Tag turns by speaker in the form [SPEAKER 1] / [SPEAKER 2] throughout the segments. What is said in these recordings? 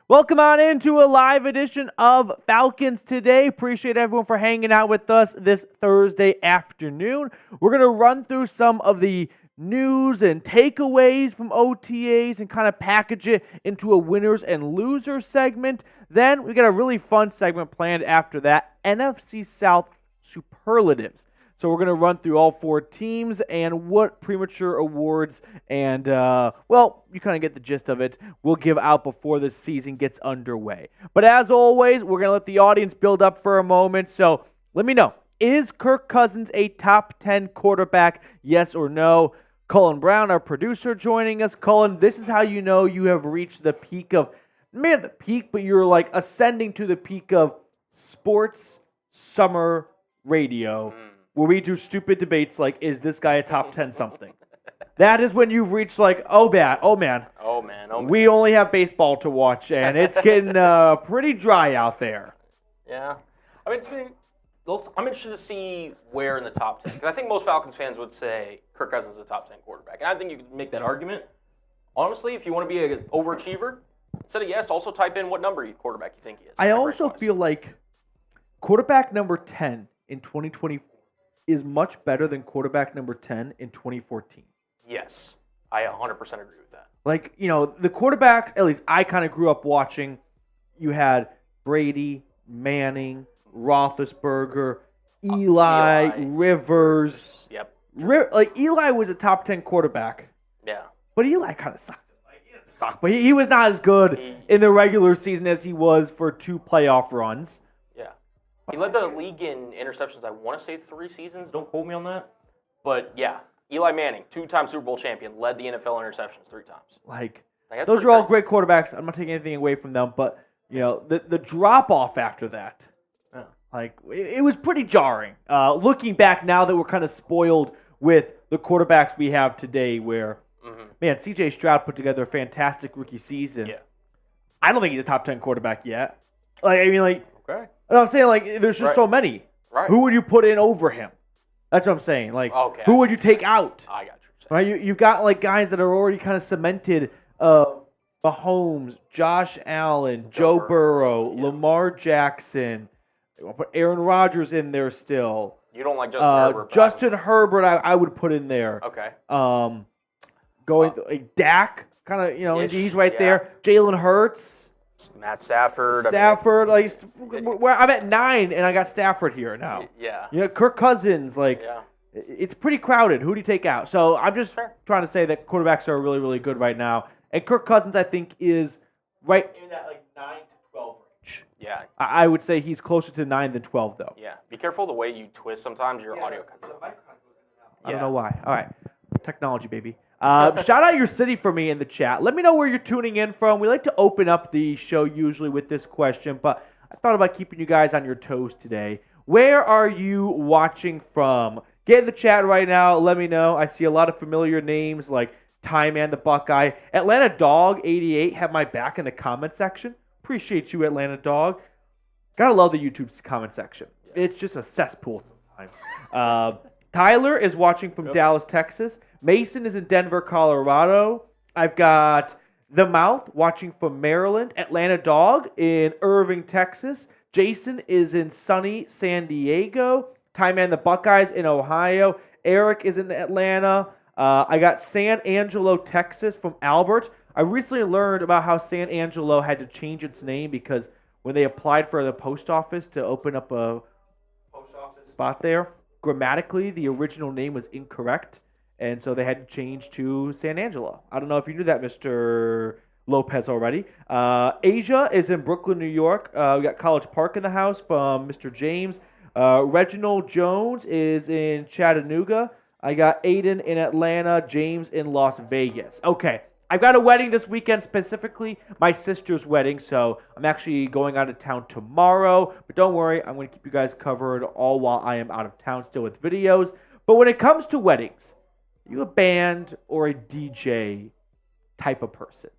[SPEAKER 1] Welcome on into a live edition of Falcons Today. Appreciate everyone for hanging out with us this Thursday afternoon. We're going to run through some of the news and takeaways from OTAs and kind of package it into a winners and losers segment. Then we got a really fun segment planned after that, NFC South Superlatives. So we're going to run through all four teams and what premature awards and, you kind of get the gist of it, we'll give out before the season gets underway. But as always, we're going to let the audience build up for a moment. So let me know, is Kirk Cousins a top 10 quarterback, yes or no? Cullen Brown, our producer, joining us. Cullen, this is how you know you have reached the peak of, maybe the peak, but you're like ascending to the peak of sports summer radio. Where we do stupid debates like, is this guy a top 10 something? That is when you've reached like, oh man. We only have baseball to watch, and it's getting pretty dry out there.
[SPEAKER 2] Yeah. I mean, I'm interested to see where in the top 10, because I think most Falcons fans would say Kirk Cousins is a top 10 quarterback. And I think you could make that argument. Honestly, if you want to be an overachiever, instead of yes, also type in what number quarterback you think he is.
[SPEAKER 1] I also feel like quarterback number 10 in 2024 is much better than quarterback number 10 in 2014.
[SPEAKER 2] Yes, I 100% agree with that.
[SPEAKER 1] Like, the quarterbacks, at least I kind of grew up watching, you had Brady, Manning, Roethlisberger, Eli. Rivers.
[SPEAKER 2] Yep.
[SPEAKER 1] Eli was a top 10 quarterback.
[SPEAKER 2] Yeah.
[SPEAKER 1] But Eli kind of sucked. He didn't suck, but he was not as good in the regular season as he was for 2 playoff runs.
[SPEAKER 2] He led the league in interceptions, I want to say 3 seasons. Don't quote me on that. But, yeah, Eli Manning, 2-time Super Bowl champion, led the NFL interceptions 3 times.
[SPEAKER 1] Those are all great quarterbacks. I'm not taking anything away from them. But, the drop-off after that, it was pretty jarring. Looking back now that we're kind of spoiled with the quarterbacks we have today where, C.J. Stroud put together a fantastic rookie season. Yeah. I don't think he's a top 10 quarterback yet. Okay. And I'm saying, there's just so many.
[SPEAKER 2] Right.
[SPEAKER 1] Who would you put in over him? That's what I'm saying. Who would you take out?
[SPEAKER 2] I got you.
[SPEAKER 1] Right? You've got, guys that are already kind of cemented. Mahomes, Josh Allen, Joe Burrow, Lamar Jackson. I'll put Aaron Rodgers in there still.
[SPEAKER 2] You don't like Justin Herbert?
[SPEAKER 1] Justin Herbert, I would put in there.
[SPEAKER 2] Okay.
[SPEAKER 1] Dak, kind of, he's right there. Jalen Hurts.
[SPEAKER 2] Matt Stafford.
[SPEAKER 1] I'm at 9, and I got Stafford here now.
[SPEAKER 2] Yeah.
[SPEAKER 1] Kirk Cousins, it's pretty crowded. Who do you take out? So I'm just trying to say that quarterbacks are really, really good right now. And Kirk Cousins, I think, is right in that 9 to 12 range.
[SPEAKER 2] Yeah.
[SPEAKER 1] I would say he's closer to 9 than 12, though.
[SPEAKER 2] Yeah. Be careful the way you twist sometimes. Your audio cuts out.
[SPEAKER 1] I don't know why. All right. Technology, baby. Shout out your city for me in the chat. Let me know where you're tuning in from. We like to open up the show usually with this question, but I thought about keeping you guys on your toes today. Where are you watching from? Get in the chat right now. Let me know. I see a lot of familiar names like Ty Man the Buckeye. Atlanta Dog 88 have my back in the comment section. Appreciate you, Atlanta Dog. Gotta love the YouTube comment section. It's just a cesspool sometimes. Tyler is watching from Dallas, Texas. Mason is in Denver, Colorado. I've got The Mouth watching from Maryland. Atlanta Dog in Irving, Texas. Jason is in sunny San Diego. Ty Man the Buckeyes in Ohio. Eric is in Atlanta. I got San Angelo, Texas from Albert. I recently learned about how San Angelo had to change its name because when they applied for the post office to open up a post office spot there, grammatically the original name was incorrect. And so they had to change to San Angelo. I don't know if you knew that, Mr. Lopez, already. Asia is in Brooklyn, New York. We got College Park in the house from Mr. James. Reginald Jones is in Chattanooga. I got Aiden in Atlanta. James in Las Vegas. Okay, I've got a wedding this weekend, specifically my sister's wedding. So I'm actually going out of town tomorrow. But don't worry, I'm going to keep you guys covered all while I am out of town still with videos. But when it comes to weddings, you a band or a DJ type of person?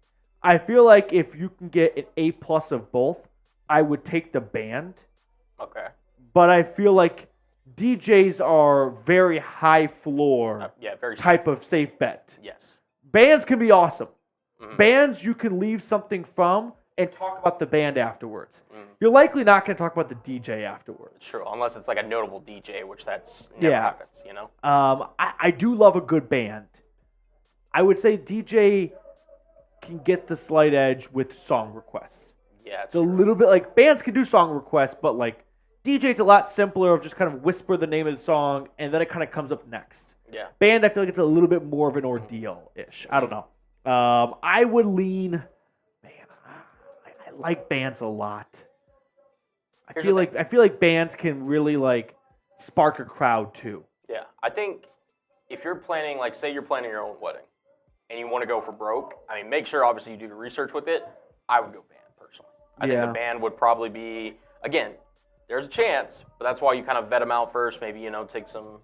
[SPEAKER 1] I feel like if you can get an A+ of both, I would take the band.
[SPEAKER 2] Okay.
[SPEAKER 1] But I feel like DJs are very high floor
[SPEAKER 2] very
[SPEAKER 1] type
[SPEAKER 2] safe.
[SPEAKER 1] Of safe bet.
[SPEAKER 2] Yes.
[SPEAKER 1] Bands can be awesome. Mm-hmm. Bands you can leave something from and talk about the band afterwards. You're likely not going to talk about the DJ afterwards.
[SPEAKER 2] True, unless it's like a notable DJ, which that's never happens, you know?
[SPEAKER 1] I do love a good band. I would say DJ can get the slight edge with song requests.
[SPEAKER 2] Yeah,
[SPEAKER 1] it's a little bit like bands can do song requests, but like DJ's a lot simpler of just kind of whisper the name of the song and then it kind of comes up next.
[SPEAKER 2] Yeah.
[SPEAKER 1] Band, I feel like it's a little bit more of an ordeal-ish. I don't know. I would lean, man, I like bands a lot. I feel like bands can really like spark a crowd too.
[SPEAKER 2] Yeah, I think if you're planning, like say you're planning your own wedding and you want to go for broke, I mean, make sure obviously you do the research with it. I would go band personally. I think the band would probably be, again, there's a chance, but that's why you kind of vet them out first. Maybe, take some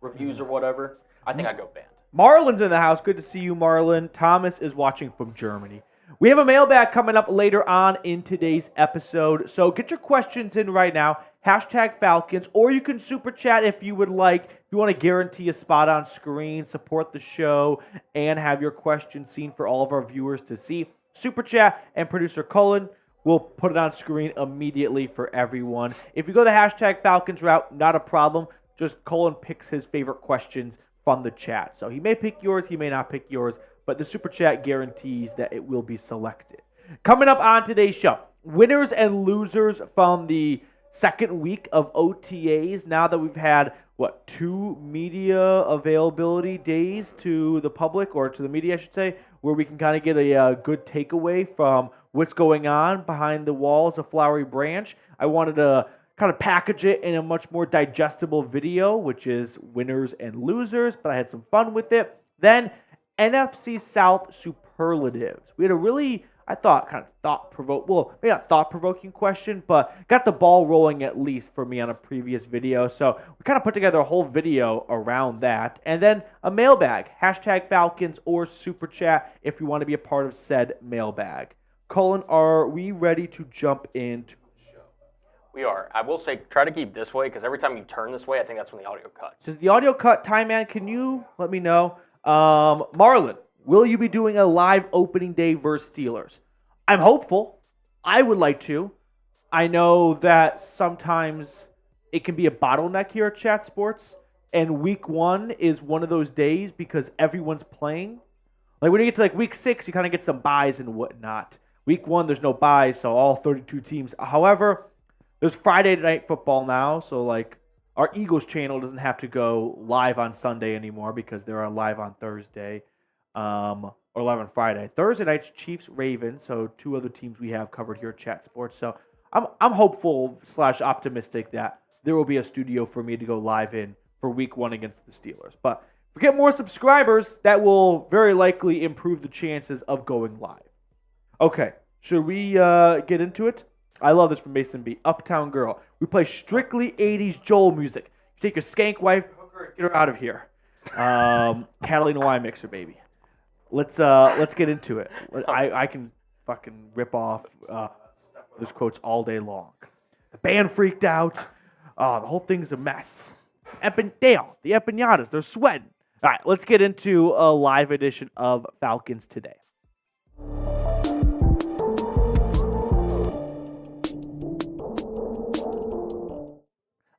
[SPEAKER 2] reviews or whatever. I think I'd go band.
[SPEAKER 1] Marlon's in the house. Good to see you, Marlon. Thomas is watching from Germany. We have a mailbag coming up later on in today's episode, so get your questions in right now. #Falcons, or you can super chat if you would like. If you want to guarantee a spot on screen, support the show, and have your questions seen for all of our viewers to see, super chat and producer Cullen will put it on screen immediately for everyone. If you go the #Falcons route, not a problem. Just Cullen picks his favorite questions from the chat. So he may pick yours, he may not pick yours, but the super chat guarantees that it will be selected. Coming up on today's show, winners and losers from the second week of OTAs. Now that we've had, 2 media availability days to the public, or to the media, I should say, where we can kind of get a good takeaway from what's going on behind the walls of Flowery Branch. I wanted to kind of package it in a much more digestible video, which is winners and losers, but I had some fun with it. Then NFC South Superlatives. We had a really, I thought, kind of maybe not thought-provoking question, but got the ball rolling at least for me on a previous video. So we kind of put together a whole video around that. And then a mailbag, #Falcons or super chat if you want to be a part of said mailbag. Colin, are we ready to jump into the show?
[SPEAKER 2] We are. I will say, try to keep this way, because every time you turn this way, I think that's when the audio cuts.
[SPEAKER 1] Does the audio cut? Time Man, can you let me know? Marlon, will you be doing a live opening day versus Steelers? I'm hopeful. I would like to. I know that sometimes it can be a bottleneck here at Chat Sports, and week 1 is one of those days because everyone's playing. Like when you get to like week 6, you kind of get some buys and whatnot. Week 1, there's no buys, so all 32 teams. However, there's Friday night football now, so like our Eagles channel doesn't have to go live on Sunday anymore because they're live on Thursday, or live on Friday. Thursday night's Chiefs Ravens, so 2 other teams we have covered here at Chat Sports. So I'm hopeful / optimistic that there will be a studio for me to go live in for week 1 against the Steelers. But if we get more subscribers, that will very likely improve the chances of going live. Okay, should we get into it? I love this from Mason B. Uptown Girl. We play strictly 80s Joel music. You take your skank wife, hook her, and get her out of here. Catalina Y mixer, baby. Let's get into it. I can fucking rip off those quotes all day long. The band freaked out. The whole thing's a mess. The empanadas, they're sweating. All right, let's get into a live edition of Falcons Today.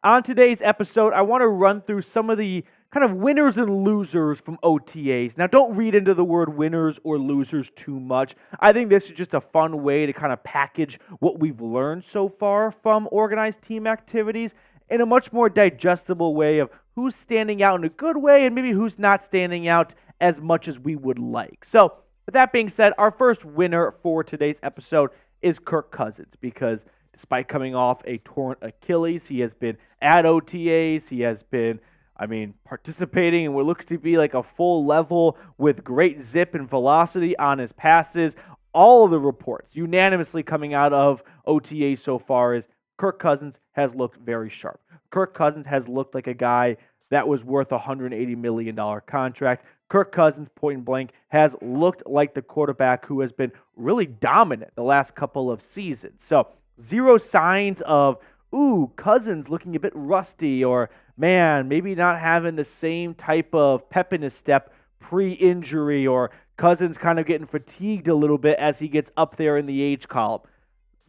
[SPEAKER 1] On today's episode, I want to run through some of the kind of winners and losers from OTAs. Now, don't read into the word winners or losers too much. I think this is just a fun way to kind of package what we've learned so far from organized team activities in a much more digestible way of who's standing out in a good way and maybe who's not standing out as much as we would like. So, with that being said, our first winner for today's episode is Kirk Cousins, because despite coming off a torn Achilles, he has been at OTAs. He has been, participating in what looks to be like a full level with great zip and velocity on his passes. All of the reports unanimously coming out of OTAs so far is Kirk Cousins has looked very sharp. Kirk Cousins has looked like a guy that was worth a $180 million contract. Kirk Cousins, point blank, has looked like the quarterback who has been really dominant the last couple of seasons. So, zero signs of, Cousins looking a bit rusty, or, man, maybe not having the same type of pep in his step pre-injury, or Cousins kind of getting fatigued a little bit as he gets up there in the age column.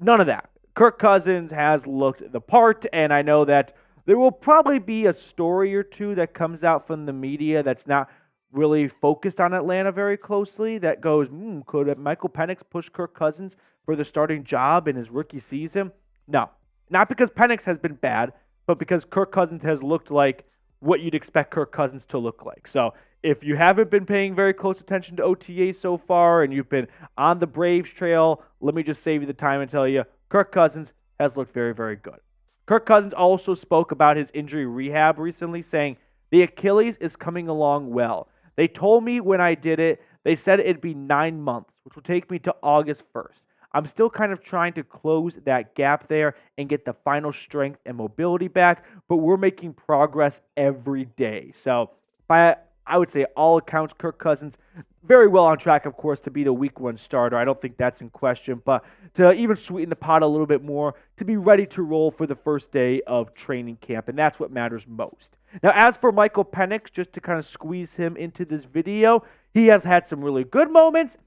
[SPEAKER 1] None of that. Kirk Cousins has looked the part, and I know that there will probably be a story or two that comes out from the media that's not really focused on Atlanta very closely that goes, could Michael Penix push Kirk Cousins for the starting job in his rookie season? No, not because Penix has been bad, but because Kirk Cousins has looked like what you'd expect Kirk Cousins to look like. So if you haven't been paying very close attention to OTAs so far and you've been on the Braves trail, let me just save you the time and tell you, Kirk Cousins has looked very, very good. Kirk Cousins also spoke about his injury rehab recently, saying, the Achilles is coming along well. They told me when I did it, they said it'd be 9 months, which will take me to August 1st. I'm still kind of trying to close that gap there and get the final strength and mobility back, but we're making progress every day. So by, I would say, all accounts, Kirk Cousins very well on track, of course, to be the week 1 starter. I don't think that's in question, but to even sweeten the pot a little bit more, to be ready to roll for the first day of training camp, and that's what matters most. Now, as for Michael Penix, just to kind of squeeze him into this video, he has had some really good moments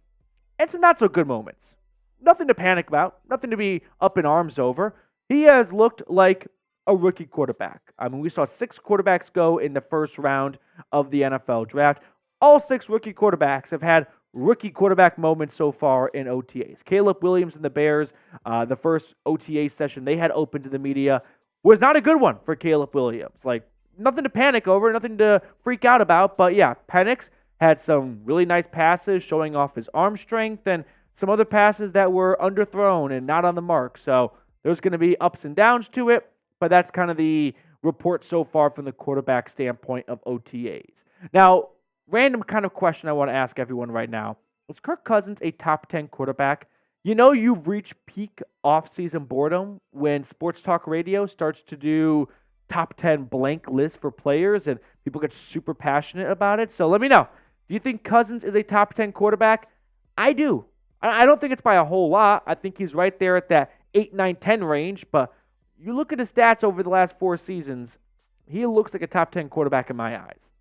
[SPEAKER 1] and some not so good moments. Nothing to panic about, nothing to be up in arms over. He has looked like a rookie quarterback. I mean, we saw 6 quarterbacks go in the first round of the NFL draft. All 6 rookie quarterbacks have had rookie quarterback moments so far in OTAs. Caleb Williams and the Bears, the first OTA session they had open to the media was not a good one for Caleb Williams. Like, nothing to panic over, nothing to freak out about. But yeah, Penix had some really nice passes showing off his arm strength and some other passes that were underthrown and not on the mark. So there's going to be ups and downs to it, but that's kind of the report so far from the quarterback standpoint of OTAs. Now, random kind of question I want to ask everyone right now. Is Kirk Cousins a top 10 quarterback? You know you've reached peak offseason boredom when sports talk radio starts to do top 10 blank lists for players and people get super passionate about it. So let me know. Do you think Cousins is a top 10 quarterback? I do. I don't think it's by a whole lot. I think he's right there at that 8, 9, 10 range. But you look at his stats over the last 4 seasons, he looks like a top 10 quarterback in my eyes.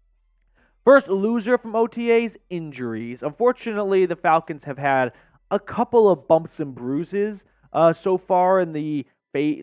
[SPEAKER 1] First loser from OTAs, injuries. Unfortunately, the Falcons have had a couple of bumps and bruises so far in the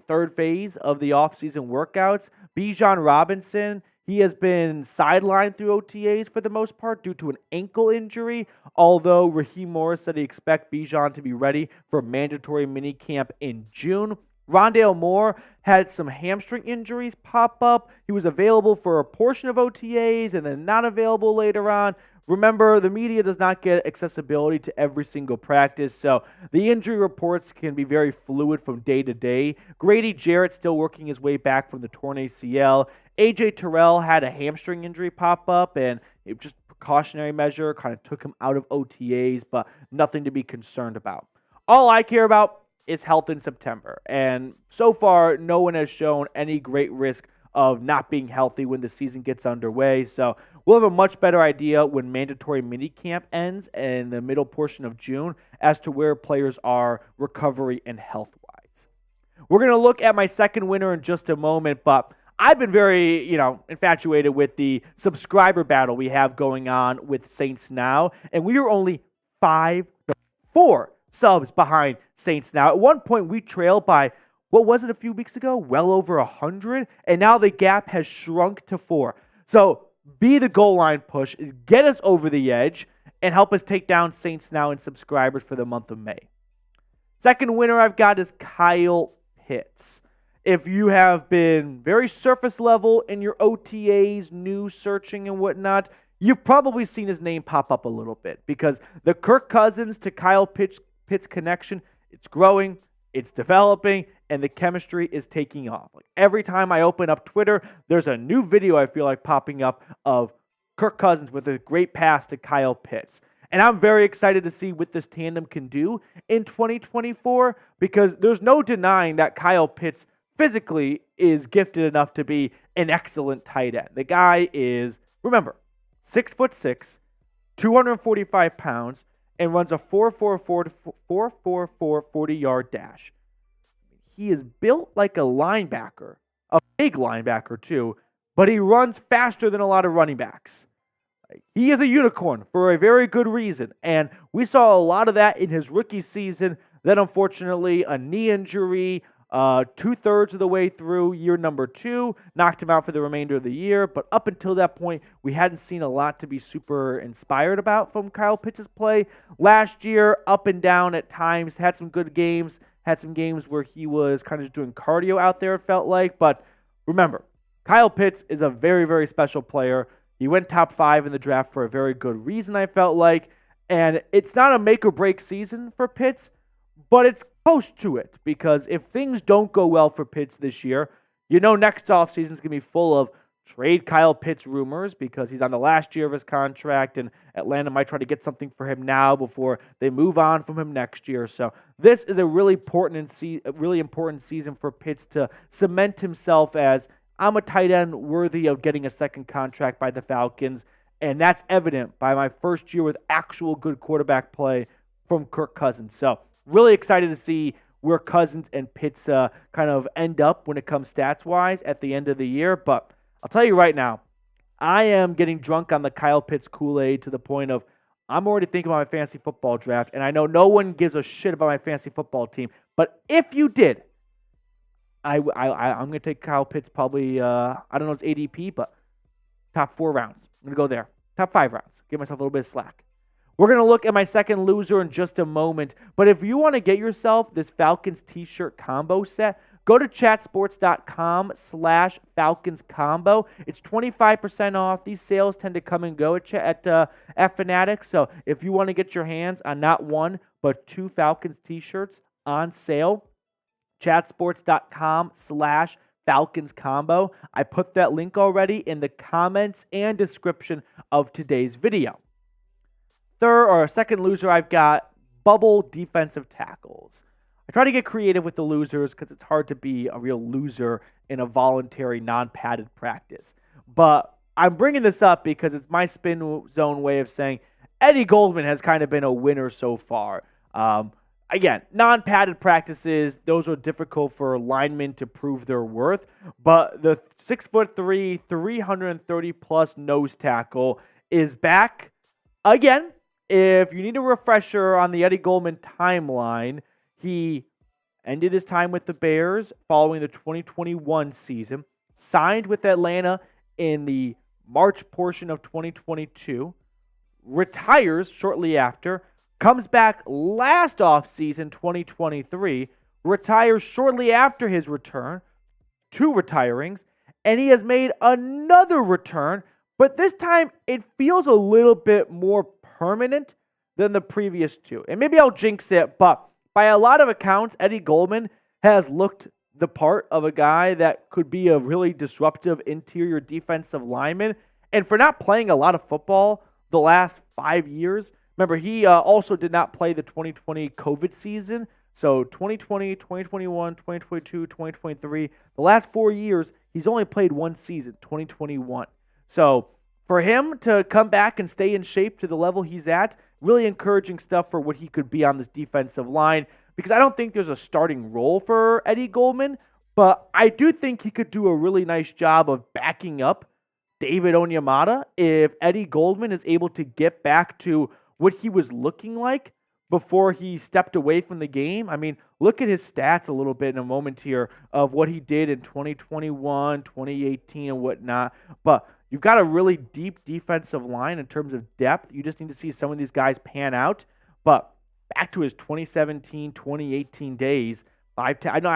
[SPEAKER 1] third phase of the offseason workouts. Bijan Robinson, he has been sidelined through OTAs for the most part due to an ankle injury, although Raheem Morris said he expects Bijan to be ready for mandatory minicamp in June. Rondale Moore had some hamstring injuries pop up. He was available for a portion of OTAs and then not available later on. Remember, the media does not get accessibility to every single practice, so the injury reports can be very fluid from day to day. Grady Jarrett still working his way back from the torn ACL. A.J. Terrell had a hamstring injury pop up, and it just precautionary measure kind of took him out of OTAs, but nothing to be concerned about. All I care about is health in September, and so far, no one has shown any great risk of not being healthy when the season gets underway. So we'll have a much better idea when mandatory minicamp ends in the middle portion of June as to where players are recovery and health-wise. We're going to look at my second winner in just a moment, but I've been very, infatuated with the subscriber battle we have going on with Saints Now, and we are only 4 subs behind Saints Now. At one point, we trailed by, what was it a few weeks ago? Well over 100, and now the gap has shrunk to 4. So be the goal line push, get us over the edge, and help us take down Saints Now in subscribers for the month of May. Second winner I've got is Kyle Pitts. If you have been very surface level in your OTAs, news searching and whatnot, you've probably seen his name pop up a little bit because the Kirk Cousins to Kyle Pitts connection, it's growing, it's developing, and the chemistry is taking off. Like every time I open up Twitter, there's a new video I feel like popping up of Kirk Cousins with a great pass to Kyle Pitts. And I'm very excited to see what this tandem can do in 2024 because there's no denying that Kyle Pitts physically is gifted enough to be an excellent tight end. The guy is, remember, 6'6", 245 pounds, and runs a 4.44 40-yard dash. He is built like a linebacker, a big linebacker too, but he runs faster than a lot of running backs. He is a unicorn for a very good reason. And we saw a lot of that in his rookie season. Then, unfortunately, a knee injury, 2/3 of the way through year number 2, knocked him out for the remainder of the year. But up until that point, we hadn't seen a lot to be super inspired about from Kyle Pitts' play. Last year, up and down at times, had some good games, had some games where he was kind of just doing cardio out there, it felt like. But remember, Kyle Pitts is a very, very special player. He went top 5 in the draft for a very good reason, I felt like. And it's not a make or break season for Pitts, but it's close to it, because if things don't go well for Pitts this year, next offseason is going to be full of trade Kyle Pitts rumors, because he's on the last year of his contract and Atlanta might try to get something for him now before they move on from him next year. So this is a really important season for Pitts to cement himself as, I'm a tight end worthy of getting a second contract by the Falcons, and that's evident by my first year with actual good quarterback play from Kirk Cousins. So really excited to see where Cousins and Pitts kind of end up when it comes stats-wise at the end of the year. But I'll tell you right now, I am getting drunk on the Kyle Pitts Kool-Aid to the point of I'm already thinking about my fantasy football draft, and I know no one gives a shit about my fantasy football team. But if you did, I'm going to take Kyle Pitts probably, I don't know his ADP, but top 4 rounds. I'm going to go there. Top 5 rounds. Give myself a little bit of slack. We're going to look at my second loser in just a moment. But if you want to get yourself this Falcons t-shirt combo set, go to chatsports.com/Falcons combo. It's 25% off. These sales tend to come and go at Fanatics. So if you want to get your hands on not 1, but 2 Falcons t-shirts on sale, chatsports.com/Falcons combo. I put that link already in the comments and description of today's video. Second loser, I've got bubble defensive tackles. I try to get creative with the losers because it's hard to be a real loser in a voluntary, non-padded practice. But I'm bringing this up because it's my spin zone way of saying Eddie Goldman has kind of been a winner so far. Again, non-padded practices, those are difficult for linemen to prove their worth. But the 6'3", 330-plus nose tackle is back again. If you need a refresher on the Eddie Goldman timeline, he ended his time with the Bears following the 2021 season, signed with Atlanta in the March portion of 2022, retires shortly after, comes back last offseason, 2023, retires shortly after his return, 2 retirings, and he has made another return, but this time it feels a little bit more permanent than the previous 2. And maybe I'll jinx it, but by a lot of accounts, Eddie Goldman has looked the part of a guy that could be a really disruptive interior defensive lineman. And for not playing a lot of football the last 5 years, remember, he also did not play the 2020 COVID season. So 2020, 2021, 2022, 2023, the last 4 years, he's only played 1 season, 2021. So for him to come back and stay in shape to the level he's at, really encouraging stuff for what he could be on this defensive line, because I don't think there's a starting role for Eddie Goldman, but I do think he could do a really nice job of backing up David Onyemata if Eddie Goldman is able to get back to what he was looking like before he stepped away from the game. I mean, look at his stats a little bit in a moment here of what he did in 2021, 2018, and whatnot. But you've got a really deep defensive line in terms of depth. You just need to see some of these guys pan out. But back to his 2017, 2018 days, I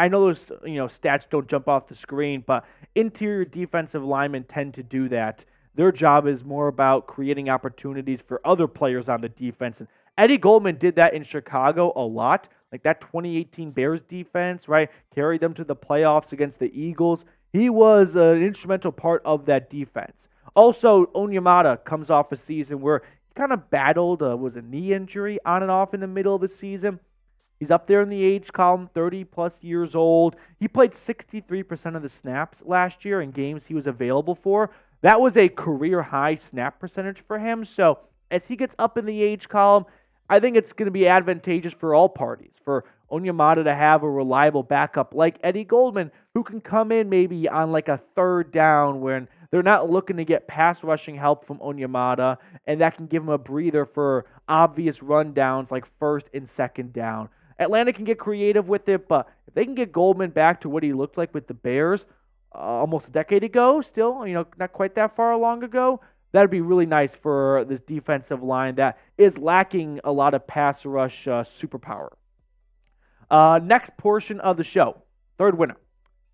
[SPEAKER 1] know those stats don't jump off the screen, but interior defensive linemen tend to do that. Their job is more about creating opportunities for other players on the defense. And Eddie Goldman did that in Chicago a lot. Like that 2018 Bears defense, right? Carried them to the playoffs against the Eagles. He was an instrumental part of that defense. Also, Onyemata comes off a season where he kind of battled, was a knee injury on and off in the middle of the season. He's up there in the age column, 30-plus years old. He played 63% of the snaps last year in games he was available for. That was a career-high snap percentage for him. So as he gets up in the age column, I think it's going to be advantageous for all parties, for Onyemata to have a reliable backup like Eddie Goldman, who can come in maybe on like a 3rd down when they're not looking to get pass rushing help from Onyemata, and that can give them a breather for obvious rundowns like first and second down. Atlanta can get creative with it, but if they can get Goldman back to what he looked like with the Bears almost a decade ago, still, not quite that far long ago, that would be really nice for this defensive line that is lacking a lot of pass rush superpower. Next portion of the show, third winner,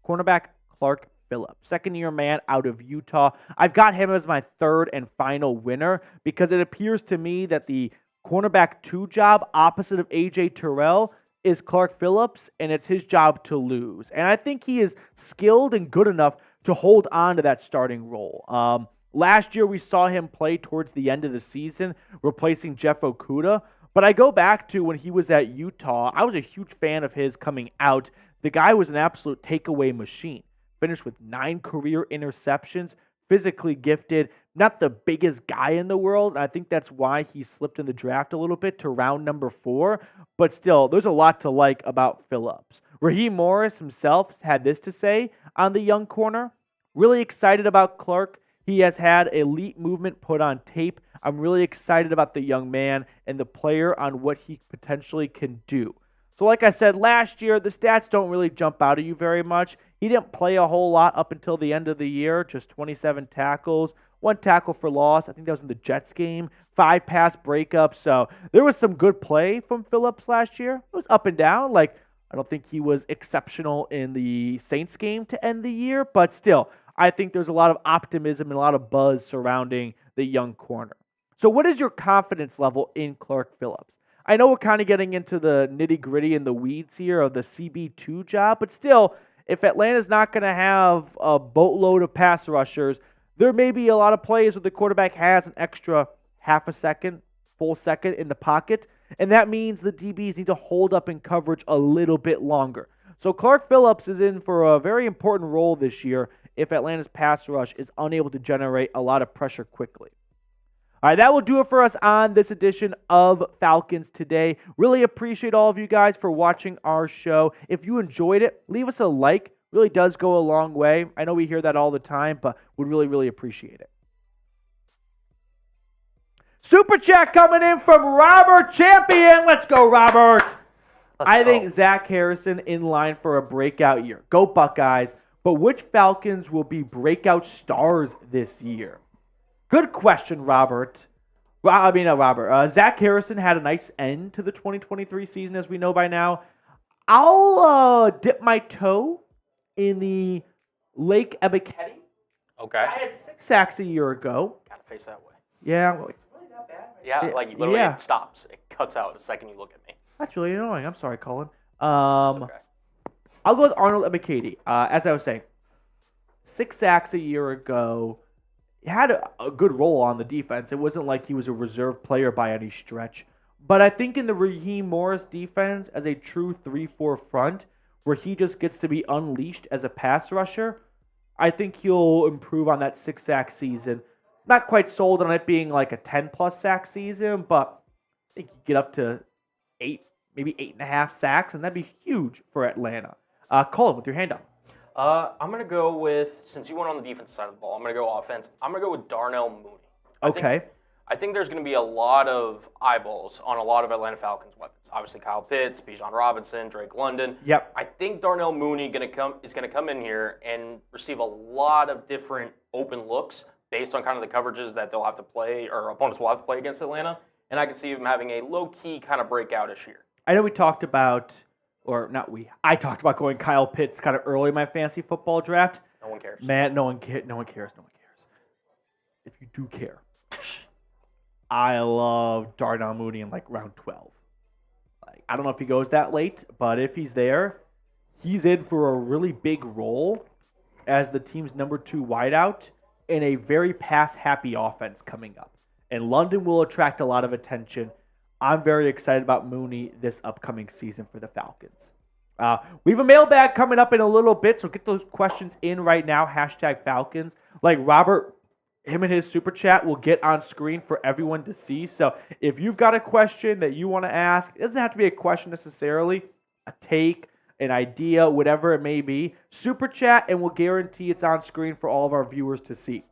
[SPEAKER 1] cornerback Clark Phillips, second-year man out of Utah. I've got him as my third and final winner because it appears to me that the cornerback 2 job opposite of A.J. Terrell is Clark Phillips, and it's his job to lose. And I think he is skilled and good enough to hold on to that starting role. Last year, we saw him play towards the end of the season, replacing Jeff Okudah. But I go back to when he was at Utah. I was a huge fan of his coming out. The guy was an absolute takeaway machine. Finished with 9 career interceptions, physically gifted, not the biggest guy in the world. And I think that's why he slipped in the draft a little bit to round number 4. But still, there's a lot to like about Phillips. Raheem Morris himself had this to say on the young corner. Really excited about Clark. He has had elite movement put on tape. I'm really excited about the young man and the player on what he potentially can do. So like I said, last year, the stats don't really jump out at you very much. He didn't play a whole lot up until the end of the year, just 27 tackles, 1 tackle for loss. I think that was in the Jets game, 5 pass breakups. So there was some good play from Phillips last year. It was up and down. I don't think he was exceptional in the Saints game to end the year, but still, I think there's a lot of optimism and a lot of buzz surrounding the young corner. So what is your confidence level in Clark Phillips? I know we're kind of getting into the nitty-gritty and the weeds here of the CB2 job, but still, if Atlanta's not going to have a boatload of pass rushers, there may be a lot of plays where the quarterback has an extra half a second, full second in the pocket, and that means the DBs need to hold up in coverage a little bit longer. So Clark Phillips is in for a very important role this year if Atlanta's pass rush is unable to generate a lot of pressure quickly. All right, that will do it for us on this edition of Falcons Today. Really appreciate all of you guys for watching our show. If you enjoyed it, leave us a like. Really does go a long way. I know we hear that all the time, but would really, really appreciate it. Super chat coming in from Robert Champion. Let's go, Robert. I think Zach Harrison in line for a breakout year. Go Buckeyes. But which Falcons will be breakout stars this year? Good question, Robert. Zach Harrison had a nice end to the 2023 season, as we know by now. I'll dip my toe in the Lake Ebiketie.
[SPEAKER 2] Okay.
[SPEAKER 1] I had 6 sacks a year ago.
[SPEAKER 2] Gotta face that way.
[SPEAKER 1] Yeah, well, it's really that bad.
[SPEAKER 2] Yeah, it stops. It cuts out the second you look at me.
[SPEAKER 1] That's really annoying. I'm sorry, Colin.
[SPEAKER 2] It's okay.
[SPEAKER 1] I'll go with Arnold Ebiketie. As I was saying, 6 sacks a year ago. He had a good role on the defense. It wasn't like he was a reserve player by any stretch. But I think in the Raheem Morris defense, as a true 3-4 front, where he just gets to be unleashed as a pass rusher, I think he'll improve on that 6 sack season. Not quite sold on it being like a 10-plus sack season, but I think you get up to 8, maybe 8.5 sacks, and that'd be huge for Atlanta. Colin, with your hand up.
[SPEAKER 2] I'm going to go with, since you went on the defense side of the ball, I'm going to go offense. I'm going to go with Darnell Mooney. I think there's going to be a lot of eyeballs on a lot of Atlanta Falcons weapons. Obviously, Kyle Pitts, Bijan Robinson, Drake London.
[SPEAKER 1] Yep.
[SPEAKER 2] I think Darnell Mooney is going to come in here and receive a lot of different open looks based on kind of the coverages that they'll have to play, or opponents will have to play against Atlanta. And I can see him having a low-key kind of breakout-ish year. I
[SPEAKER 1] know we talked about... I talked about going Kyle Pitts kind of early in my fantasy football draft.
[SPEAKER 2] No one cares.
[SPEAKER 1] Man, no one cares. If you do care, I love Darnell Mooney in round 12. I don't know if he goes that late, but if he's there, he's in for a really big role as the team's number 2 wideout in a very pass-happy offense coming up. And London will attract a lot of attention. I'm very excited about Mooney this upcoming season for the Falcons. We have a mailbag coming up in a little bit, so get those questions in right now, #Falcons. Like Robert, him and his super chat will get on screen for everyone to see. So if you've got a question that you want to ask, it doesn't have to be a question necessarily, a take, an idea, whatever it may be, super chat, and we'll guarantee it's on screen for all of our viewers to see.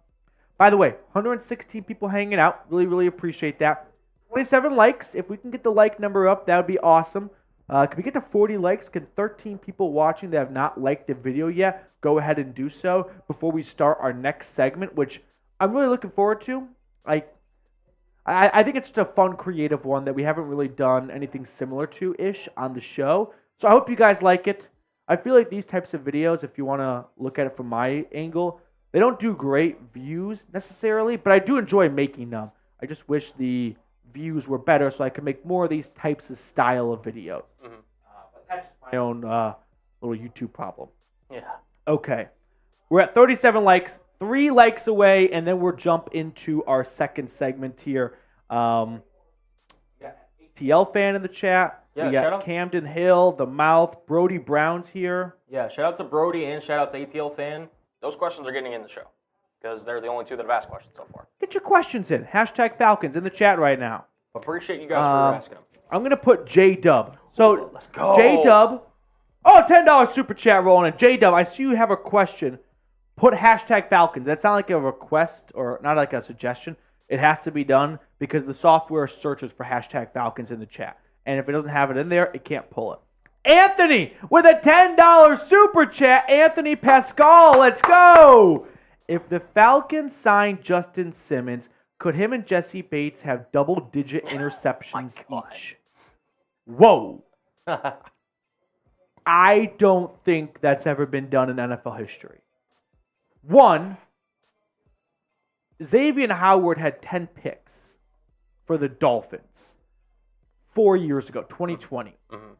[SPEAKER 1] By the way, 116 people hanging out. Really, really appreciate that. 27 likes. If we can get the like number up, that would be awesome. Can we get to 40 likes? Can 13 people watching that have not liked the video yet go ahead and do so before we start our next segment, which I'm really looking forward to. I think it's just a fun, creative one that we haven't really done anything similar to-ish on the show. So I hope you guys like it. I feel like these types of videos, if you want to look at it from my angle, they don't do great views necessarily, but I do enjoy making them. I just wish the views were better so I could make more of these types of style of videos. Mm-hmm. But that's my own little YouTube problem.
[SPEAKER 2] Yeah.
[SPEAKER 1] Okay. We're at 37 likes, 3 likes away, and then we'll jump into our second segment here. ATL fan in the chat.
[SPEAKER 2] Yeah,
[SPEAKER 1] we got Camden Hill, The Mouth, Brody Brown's here.
[SPEAKER 2] Yeah, shout out to Brody and shout out to ATL fan. Those questions are getting in the show because they're the only two that have asked questions so far.
[SPEAKER 1] Get your questions in. Hashtag Falcons in the chat right now.
[SPEAKER 2] Appreciate you guys for asking them.
[SPEAKER 1] I'm going to put J-Dub. So,
[SPEAKER 2] let's go.
[SPEAKER 1] J-Dub. Oh, $10 super chat rolling in. J-Dub, I see you have a question. Put hashtag Falcons. That's not like a request or not like a suggestion. It has to be done because the software searches for hashtag Falcons in the chat. And if it doesn't have it in there, it can't pull it. Anthony with a $10 super chat. Anthony Pascal, let's go. If the Falcons sign Justin Simmons, could him and Jesse Bates have double-digit interceptions each? Whoa. I don't think that's ever been done in NFL history. One, Xavier Howard had 10 picks for the Dolphins 4 years ago, 2020. Mm-hmm.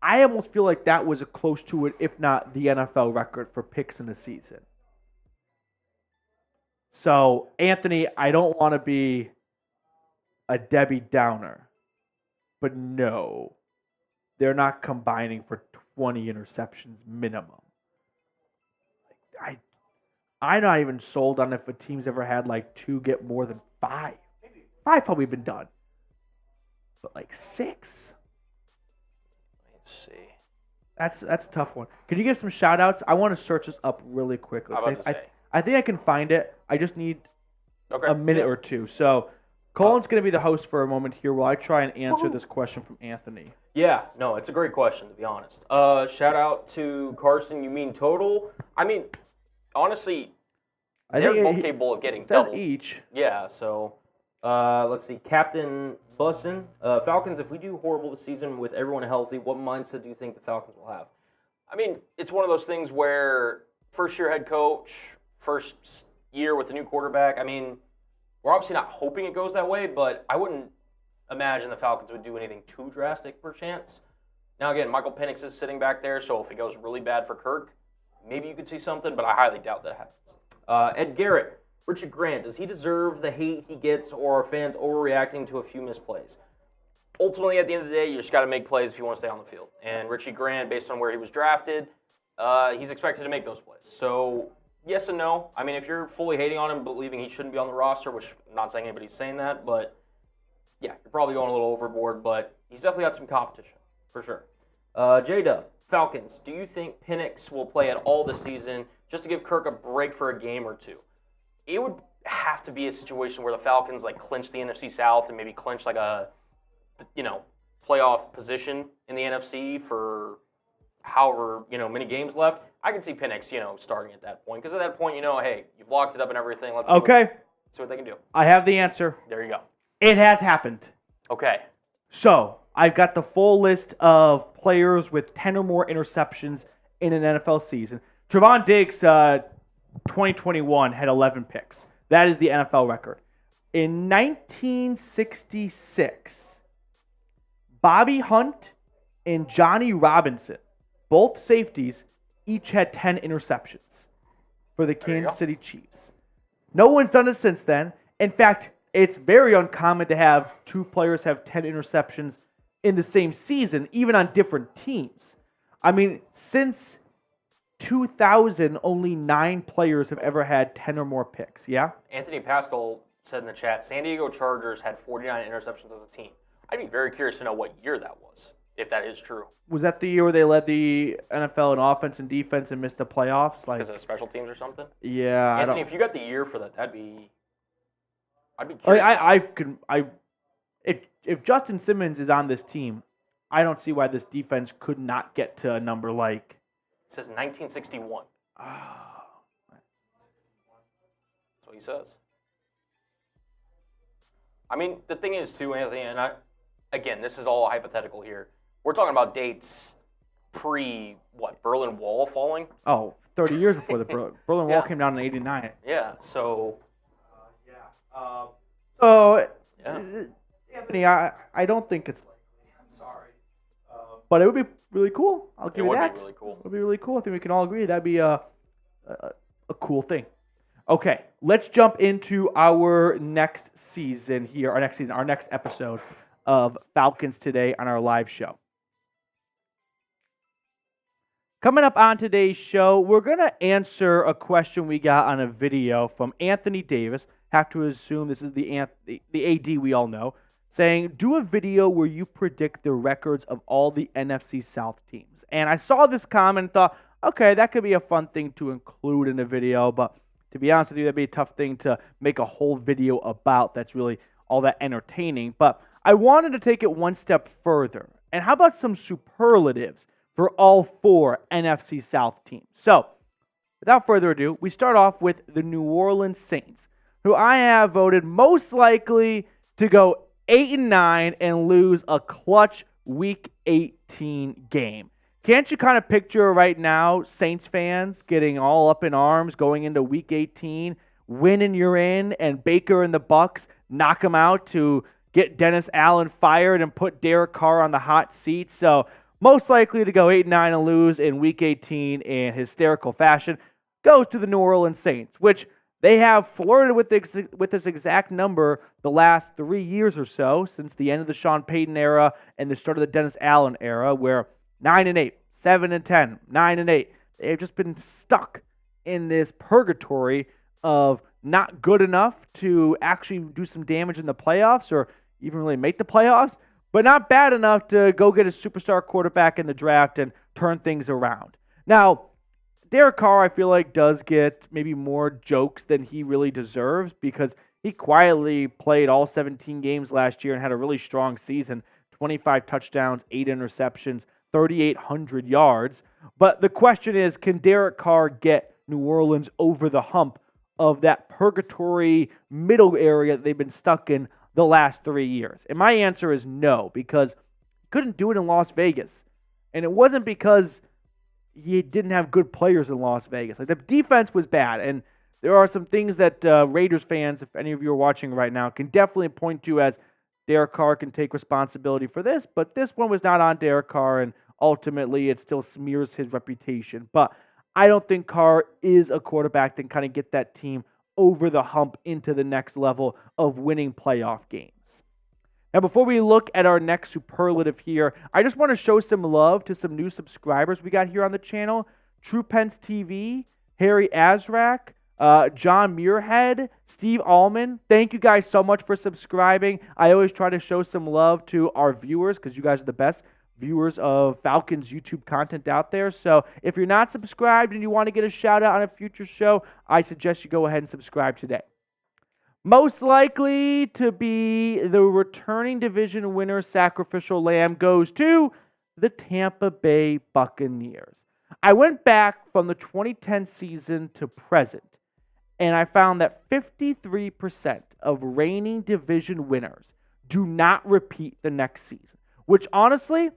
[SPEAKER 1] I almost feel like that was close to it, if not the NFL record for picks in a season. So, Anthony, I don't want to be a Debbie Downer, but no, they're not combining for 20 interceptions minimum. I'm not even sold on if a team's ever had like 2 get more than 5. Maybe 5 probably been done. But like 6?
[SPEAKER 2] Let's see.
[SPEAKER 1] That's a tough one. Can you give some shout outs? I want to search this up really quickly. I think I can find it. I just need a minute or two. So Colin's going to be the host for a moment here while I try and answer this question from Anthony.
[SPEAKER 2] Yeah, no, it's a great question, to be honest. Shout out to Carson, you mean total? I mean, honestly, they're both capable of getting double.
[SPEAKER 1] Each.
[SPEAKER 2] Yeah, so let's see. Captain Bussin, Falcons, if we do horrible this season with everyone healthy, what mindset do you think the Falcons will have? I mean, it's one of those things where first-year head coach, first year with a new quarterback. I mean, we're obviously not hoping it goes that way, but I wouldn't imagine the Falcons would do anything too drastic per chance. Now, again, Michael Penix is sitting back there, so if it goes really bad for Kirk, maybe you could see something, but I highly doubt that happens. Ed Garrett, Richard Grant, does he deserve the hate he gets, or are fans overreacting to a few misplays? Ultimately, at the end of the day, you just got to make plays if you want to stay on the field. And Richie Grant, based on where he was drafted, he's expected to make those plays. So, yes and no. I mean, if you're fully hating on him, believing he shouldn't be on the roster, which I'm not saying anybody's saying that, but yeah, you're probably going a little overboard, but he's definitely got some competition, for sure. J-Dub, Falcons, do you think Penix will play at all this season just to give Kirk a break for a game or two? It would have to be a situation where the Falcons like clinch the NFC South and maybe clinch like a, playoff position in the NFC for however, many games left. I can see Penix, starting at that point. Because at that point, hey, you've locked it up and everything. Let's see what they can do.
[SPEAKER 1] I have the answer.
[SPEAKER 2] There you go.
[SPEAKER 1] It has happened.
[SPEAKER 2] Okay.
[SPEAKER 1] So, I've got the full list of players with 10 or more interceptions in an NFL season. Trevon Diggs, 2021, had 11 picks. That is the NFL record. In 1966, Bobby Hunt and Johnny Robinson, both safeties, each had 10 interceptions for the Kansas City Chiefs. No one's done it since then. In fact, it's very uncommon to have 2 players have 10 interceptions in the same season, even on different teams. I mean, since 2000, only 9 players have ever had 10 or more picks, yeah?
[SPEAKER 2] Anthony Pascal said in the chat, San Diego Chargers had 49 interceptions as a team. I'd be very curious to know what year that was. if that is true.
[SPEAKER 1] Was that the year where they led the NFL in offense and defense and missed the playoffs?
[SPEAKER 2] Because of special teams or something?
[SPEAKER 1] Yeah.
[SPEAKER 2] Anthony, if you got the year for that, I'd be curious.
[SPEAKER 1] If Justin Simmons is on this team, I don't see why this defense could not get to a number like.
[SPEAKER 2] It says 1961. That's what he says. I mean, the thing is, too, Anthony, and again, this is all hypothetical here. We're talking about dates Berlin Wall falling?
[SPEAKER 1] 30 years before the Berlin Wall came down in 89.
[SPEAKER 2] Yeah, so...
[SPEAKER 1] Anthony, I don't think it's likely. I'm sorry. But it would be really cool. I'll give you that.
[SPEAKER 2] It would be really cool.
[SPEAKER 1] It would be really cool. I think we can all agree that'd be a cool thing. Okay, let's jump into our next season here. Our next episode of Falcons Today on our live show. Coming up on today's show, we're going to answer a question we got on a video from Anthony Davis. Have to assume this is the AD we all know, saying, do a video where you predict the records of all the NFC South teams. And I saw this comment and thought, okay, that could be a fun thing to include in a video, but to be honest with you, that'd be a tough thing to make a whole video about that's really all that entertaining. But I wanted to take it one step further. And how about some superlatives for all 4 NFC South teams? So, without further ado, we start off with the New Orleans Saints, who I have voted most likely to go 8-9 and lose a clutch Week 18 game. Can't you kind of picture right now Saints fans getting all up in arms going into Week 18, winning you're in, and Baker and the Bucs knock them out to get Dennis Allen fired and put Derek Carr on the hot seat? So most likely to go 8-9 and lose in Week 18 in hysterical fashion goes to the New Orleans Saints, which they have flirted with this exact number the last 3 years or so, since the end of the Sean Payton era and the start of the Dennis Allen era, where 9-8, 7-10, 9-8. They've just been stuck in this purgatory of not good enough to actually do some damage in the playoffs or even really make the playoffs, but not bad enough to go get a superstar quarterback in the draft and turn things around. Now, Derek Carr, I feel like, does get maybe more jokes than he really deserves because he quietly played all 17 games last year and had a really strong season, 25 touchdowns, 8 interceptions, 3,800 yards. But the question is, can Derek Carr get New Orleans over the hump of that purgatory middle area that they've been stuck in the last 3 years? And my answer is no, because he couldn't do it in Las Vegas. And it wasn't because he didn't have good players in Las Vegas. Like, the defense was bad, and there are some things that Raiders fans, if any of you are watching right now, can definitely point to as Derek Carr can take responsibility for this, but this one was not on Derek Carr, and ultimately it still smears his reputation. But I don't think Carr is a quarterback that can kind of get that team over the hump into the next level of winning playoff games. Now, before we look at our next superlative here, I just want to show some love to some new subscribers we got here on the channel. True Pence TV, Harry Azrak, John Muirhead, Steve Allman. Thank you guys so much for subscribing. I always try to show some love to our viewers because you guys are the best viewers of Falcons YouTube content out there. So if you're not subscribed and you want to get a shout out on a future show, I suggest you go ahead and subscribe today. Most likely to be the returning division winner, sacrificial lamb, goes to the Tampa Bay Buccaneers. I went back from the 2010 season to present, and I found that 53% of reigning division winners do not repeat the next season, which honestly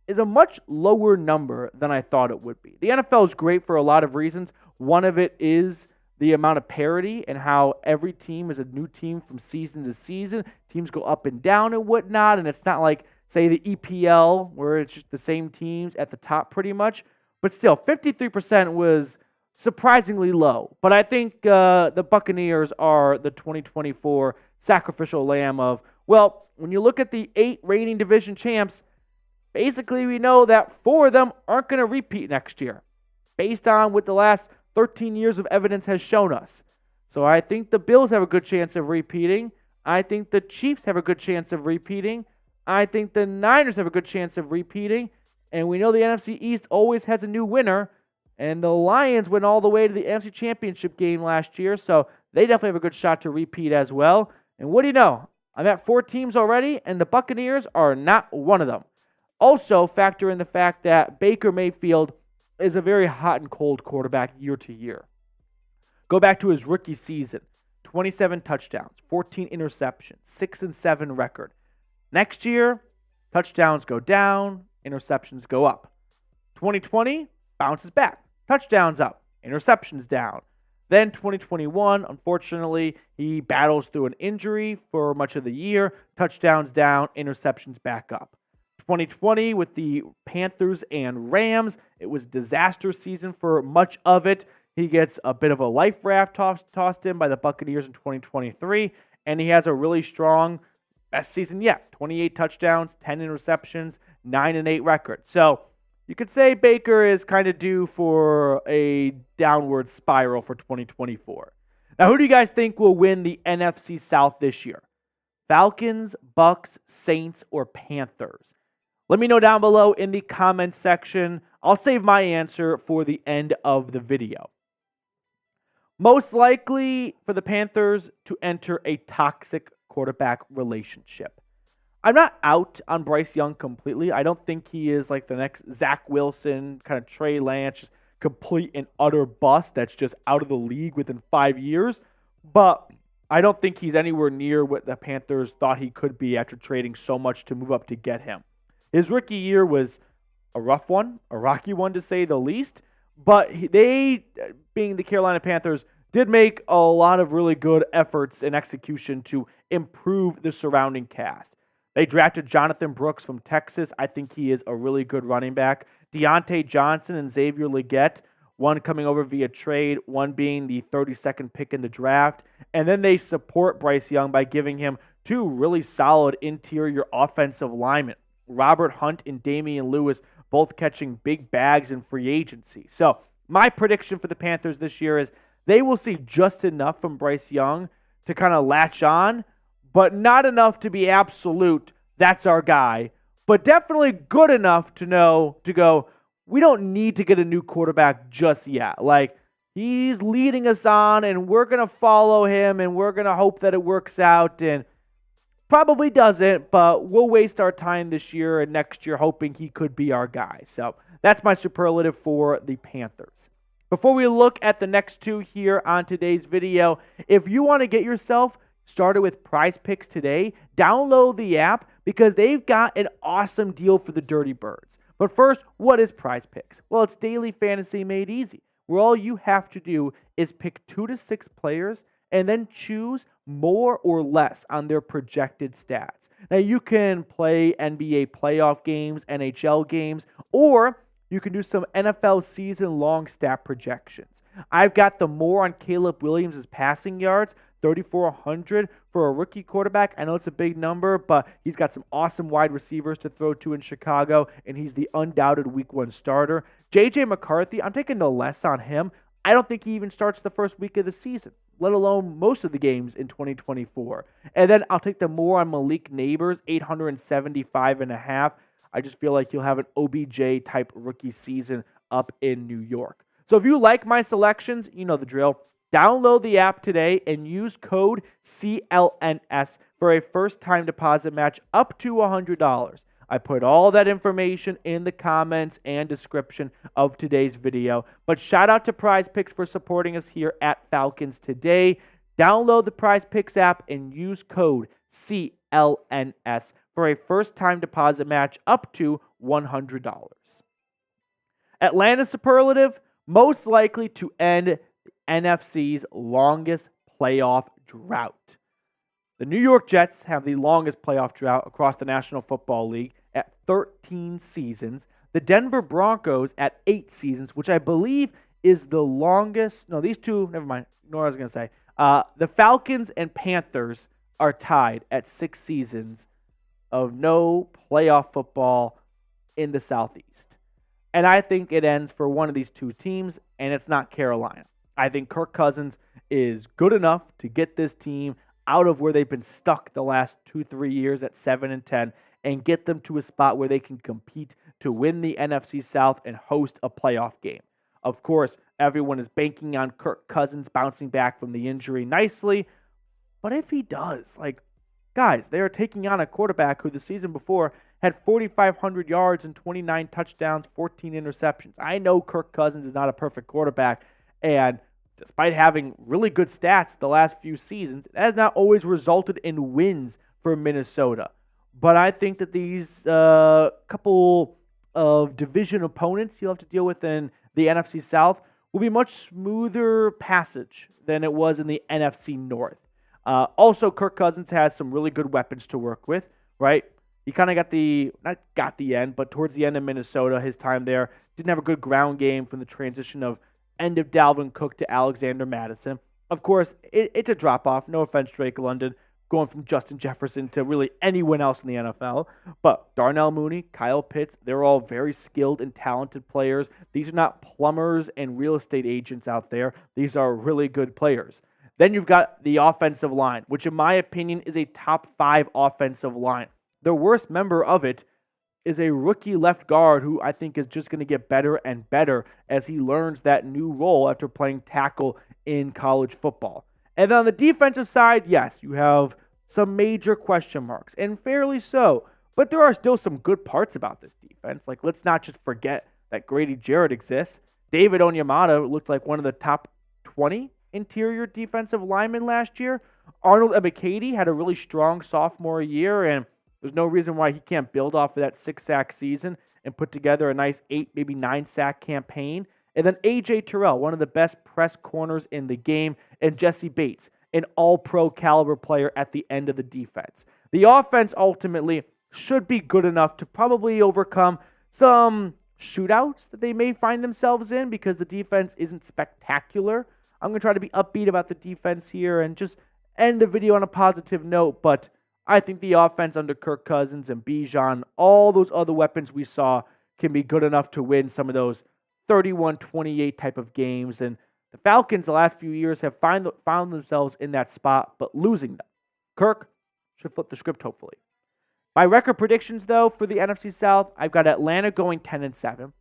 [SPEAKER 1] is a much lower number than I thought it would be. The NFL is great for a lot of reasons. One of it is the amount of parity and how every team is a new team from season to season. Teams go up and down and whatnot, and it's not like, say, the EPL where it's just the same teams at the top pretty much. But still, 53% was surprisingly low. But I think the Buccaneers are the 2024 sacrificial lamb of, well, when you look at the 8 reigning division champs, basically we know that 4 of them aren't going to repeat next year based on what the last 13 years of evidence has shown us. So I think the Bills have a good chance of repeating. I think the Chiefs have a good chance of repeating. I think the Niners have a good chance of repeating. And we know the NFC East always has a new winner. And the Lions went all the way to the NFC Championship game last year, so they definitely have a good shot to repeat as well. And what do you know? I'm at 4 teams already, and the Buccaneers are not one of them. Also, factor in the fact that Baker Mayfield is a very hot and cold quarterback year to year. Go back to his rookie season. 27 touchdowns, 14 interceptions, 6-7 record. Next year, touchdowns go down, interceptions go up. 2020 bounces back. Touchdowns up, interceptions down. Then 2021, unfortunately, he battles through an injury for much of the year. Touchdowns down, interceptions back up. 2020 with the Panthers and Rams, it was a disaster season for much of it. He gets a bit of a life raft tossed in by the Buccaneers in 2023, and he has a really strong best season yet. 28 touchdowns, 10 interceptions, 9-8 record. So you could say Baker is kind of due for a downward spiral for 2024. Now, who do you guys think will win the NFC South this year? Falcons, Bucks, Saints, or Panthers? Let me know down below in the comment section. I'll save my answer for the end of the video. Most likely for the Panthers to enter a toxic quarterback relationship. I'm not out on Bryce Young completely. I don't think he is like the next Zach Wilson, kind of Trey Lance, just complete and utter bust that's just out of the league within 5 years. But I don't think he's anywhere near what the Panthers thought he could be after trading so much to move up to get him. His rookie year was a rough one, a rocky one to say the least. But they, being the Carolina Panthers, did make a lot of really good efforts and execution to improve the surrounding cast. They drafted Jonathan Brooks from Texas. I think he is a really good running back. Deontay Johnson and Xavier Legette, one coming over via trade, one being the 32nd pick in the draft. And then they support Bryce Young by giving him 2 really solid interior offensive linemen. Robert Hunt and Damian Lewis both catching big bags in free agency. So my prediction for the Panthers this year is they will see just enough from Bryce Young to kind of latch on, but not enough to be absolute, that's our guy, but definitely good enough to know to go, we don't need to get a new quarterback just yet. Like, he's leading us on, and we're going to follow him, and we're going to hope that it works out, and probably doesn't, but we'll waste our time this year and next year hoping he could be our guy. So that's my superlative for the Panthers. Before we look at the next 2 here on today's video, if you want to get yourself started with Prize Picks today, download the app because they've got an awesome deal for the Dirty Birds. But first, what is Prize Picks? Well, it's daily fantasy made easy, where all you have to do is pick 2 to 6 players and then choose more or less on their projected stats. Now, you can play NBA playoff games, NHL games, or you can do some NFL season-long stat projections. I've got the more on Caleb Williams' passing yards, 3,400 for a rookie quarterback. I know it's a big number, but he's got some awesome wide receivers to throw to in Chicago, and he's the undoubted Week 1 starter. J.J. McCarthy, I'm taking the less on him. I don't think he even starts the first week of the season, let alone most of the games in 2024. And then I'll take the more on Malik Neighbors, 875.5. I just feel like he'll have an OBJ-type rookie season up in New York. So if you like my selections, you know the drill. Download the app today and use code CLNS for a first-time deposit match up to $100. I put all that information in the comments and description of today's video. But shout out to Prize Picks for supporting us here at Falcons Today. Download the Prize Picks app and use code CLNS for a first-time deposit match up to $100. Atlanta superlative, most likely to end the NFC's longest playoff drought. The New York Jets have the longest playoff drought across the National Football League at 13 seasons. The Denver Broncos at 8 seasons, which I believe is the longest. No, these two, never mind. Ignore what I was going to say. The Falcons and Panthers are tied at 6 seasons of no playoff football in the Southeast. And I think it ends for one of these 2 teams, and it's not Carolina. I think Kirk Cousins is good enough to get this team out of where they've been stuck the last 2-3 years at 7-10 and get them to a spot where they can compete to win the NFC South and host a playoff game. Of course, everyone is banking on Kirk Cousins bouncing back from the injury nicely, but if he does, guys, they are taking on a quarterback who the season before had 4,500 yards and 29 touchdowns, 14 interceptions. I know Kirk Cousins is not a perfect quarterback, and despite having really good stats the last few seasons, it has not always resulted in wins for Minnesota. But I think that these couple of division opponents you'll have to deal with in the NFC South will be much smoother passage than it was in the NFC North. Also, Kirk Cousins has some really good weapons to work with, right? He kind of but towards the end of Minnesota, his time there, didn't have a good ground game from the transition of end of Dalvin Cook to Alexander Madison. Of course, it's a drop-off. No offense, Drake London, going from Justin Jefferson to really anyone else in the NFL. But Darnell Mooney, Kyle Pitts, they're all very skilled and talented players. These are not plumbers and real estate agents out there. These are really good players. Then you've got the offensive line, which in my opinion is a top 5 offensive line. The worst member of it is a rookie left guard who I think is just going to get better and better as he learns that new role after playing tackle in college football. And then on the defensive side, yes, you have some major question marks, and fairly so. But there are still some good parts about this defense. Let's not just forget that Grady Jarrett exists. David Onyemata looked like one of the top 20 interior defensive linemen last year. Arnold Ebiketie had a really strong sophomore year, and there's no reason why he can't build off of that 6-sack season and put together a nice 8, maybe 9-sack campaign. And then A.J. Terrell, one of the best press corners in the game, and Jesse Bates, an all-pro caliber player at the end of the defense. The offense ultimately should be good enough to probably overcome some shootouts that they may find themselves in because the defense isn't spectacular. I'm going to try to be upbeat about the defense here and just end the video on a positive note, but I think the offense under Kirk Cousins and Bijan, all those other weapons we saw, can be good enough to win some of those 31-28 type of games. And the Falcons the last few years have found themselves in that spot, but losing them. Kirk should flip the script, hopefully. My record predictions, though, for the NFC South, I've got Atlanta going 10-7,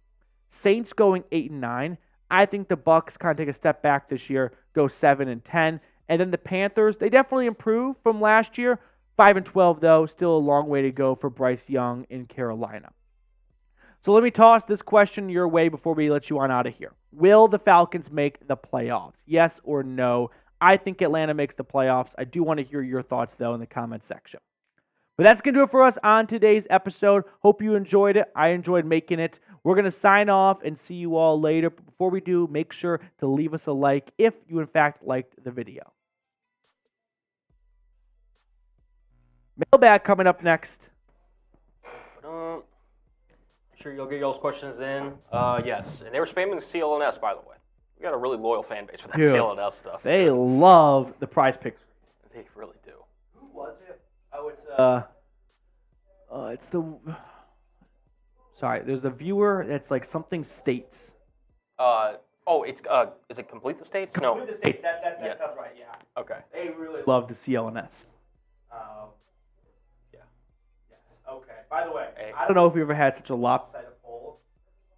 [SPEAKER 1] Saints going 8-9. I think the Bucs kind of take a step back this year, go 7-10. And then the Panthers, they definitely improved from last year. 5-12, though, still a long way to go for Bryce Young in Carolina. So let me toss this question your way before we let you on out of here. Will the Falcons make the playoffs? Yes or no? I think Atlanta makes the playoffs. I do want to hear your thoughts, though, in the comments section. But that's going to do it for us on today's episode. Hope you enjoyed it. I enjoyed making it. We're going to sign off and see you all later. But before we do, make sure to leave us a like if you, in fact, liked the video. Mailbag coming up next.
[SPEAKER 2] Sure you'll get y'all's questions in. Yes, and they were spamming CLNS, by the way. We got a really loyal fan base with that CLNS stuff.
[SPEAKER 1] They love the prize picks.
[SPEAKER 2] They really do.
[SPEAKER 1] Who was it? It's the. Sorry, there's a viewer that's like something states.
[SPEAKER 2] Is it Complete the States? No.
[SPEAKER 1] Complete the States. That sounds right. Yeah.
[SPEAKER 2] Okay.
[SPEAKER 1] They really love the CLNS. Okay. By the way, I don't know if we ever had such a lopsided poll.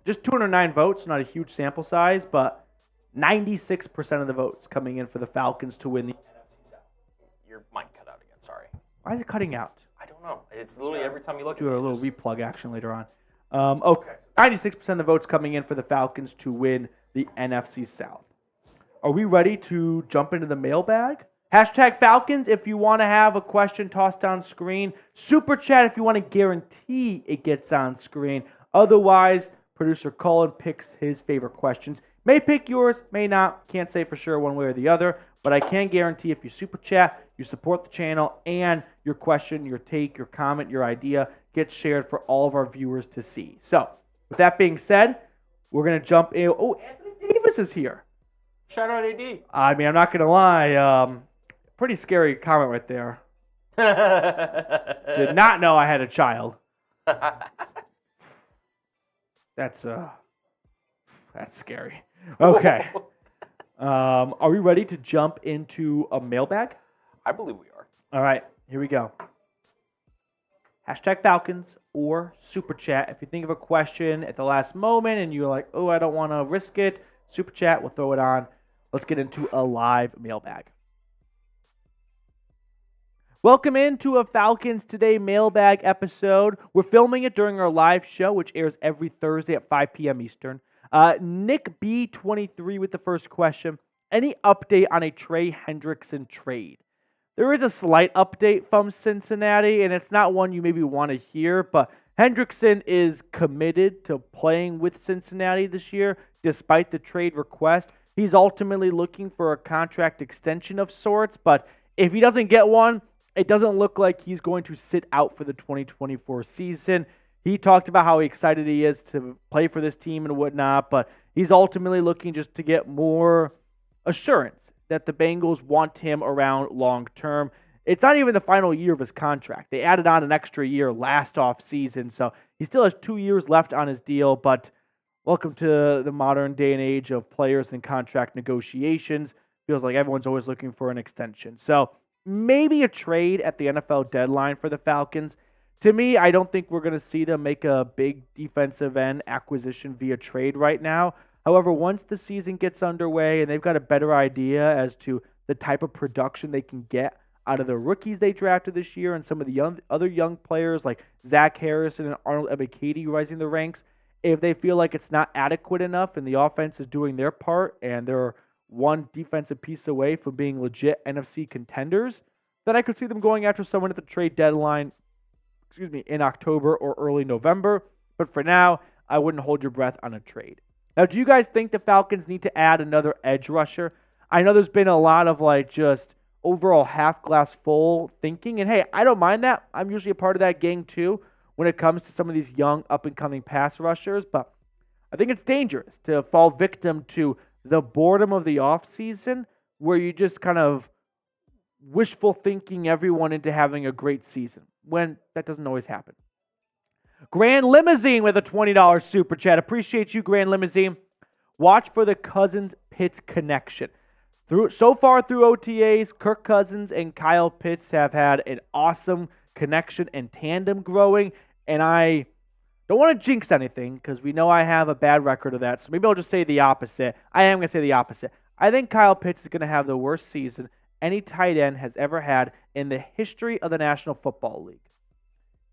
[SPEAKER 1] Just 209 votes, not a huge sample size, but 96% of the votes coming in for the Falcons to win the NFC South.
[SPEAKER 2] Your mic cut out again. Sorry.
[SPEAKER 1] Why is it cutting out?
[SPEAKER 2] I don't know. It's literally every time you look at it.
[SPEAKER 1] Do a little replug action later on. Okay. 96% of the votes coming in for the Falcons to win the NFC South. Are we ready to jump into the mailbag? Hashtag Falcons if you want to have a question tossed on screen. Super chat if you want to guarantee it gets on screen. Otherwise, producer Colin picks his favorite questions. May pick yours, may not. Can't say for sure one way or the other. But I can guarantee if you super chat, you support the channel, and your question, your take, your comment, your idea gets shared for all of our viewers to see. So, with that being said, we're going to jump in. Oh, Anthony Davis is here.
[SPEAKER 2] Shout out AD.
[SPEAKER 1] I mean, I'm not going to lie. Pretty scary comment right there. Did not know I had a child. That's scary. Okay. Are we ready to jump into a mailbag?
[SPEAKER 2] I believe we are.
[SPEAKER 1] All right, here we go. Hashtag Falcons or Super Chat. If you think of a question at the last moment and you're like, oh, I don't want to risk it, Super Chat, we'll throw it on. Let's get into a live mailbag. Welcome into a Falcons Today mailbag episode. We're filming it during our live show, which airs every Thursday at 5 p.m. Eastern. Nick B23 with the first question. Any update on a Trey Hendrickson trade? There is a slight update from Cincinnati, and it's not one you maybe want to hear, but Hendrickson is committed to playing with Cincinnati this year, despite the trade request. He's ultimately looking for a contract extension of sorts, but if he doesn't get one, it doesn't look like he's going to sit out for the 2024 season. He talked about how excited he is to play for this team and whatnot, but he's ultimately looking just to get more assurance that the Bengals want him around long term. It's not even the final year of his contract. They added on an extra year last offseason, so he still has 2 years left on his deal, but welcome to the modern day and age of players and contract negotiations. Feels like everyone's always looking for an extension. So maybe a trade at the NFL deadline for the Falcons. To me, I don't think we're going to see them make a big defensive end acquisition via trade right now. However, once the season gets underway and they've got a better idea as to the type of production they can get out of the rookies they drafted this year and some of the other young players like Zach Harrison and Arnold Ebiketie rising the ranks, if they feel like it's not adequate enough and the offense is doing their part and they're one defensive piece away from being legit NFC contenders, then I could see them going after someone at the trade deadline, in October or early November. But for now, I wouldn't hold your breath on a trade. Now, do you guys think the Falcons need to add another edge rusher? I know there's been a lot of just overall half glass full thinking, and hey, I don't mind that. I'm usually a part of that gang too when it comes to some of these young up and coming pass rushers, but I think it's dangerous to fall victim to the boredom of the offseason where you just kind of wishful thinking everyone into having a great season when that doesn't always happen. Grand Limousine with a $20 super chat. Appreciate you, Grand Limousine. Watch for the Cousins-Pitts connection. So far through OTAs, Kirk Cousins and Kyle Pitts have had an awesome connection and tandem growing, and I don't want to jinx anything because we know I have a bad record of that, so maybe I'll just say the opposite. I am going to say the opposite. I think Kyle Pitts is going to have the worst season any tight end has ever had in the history of the National Football League.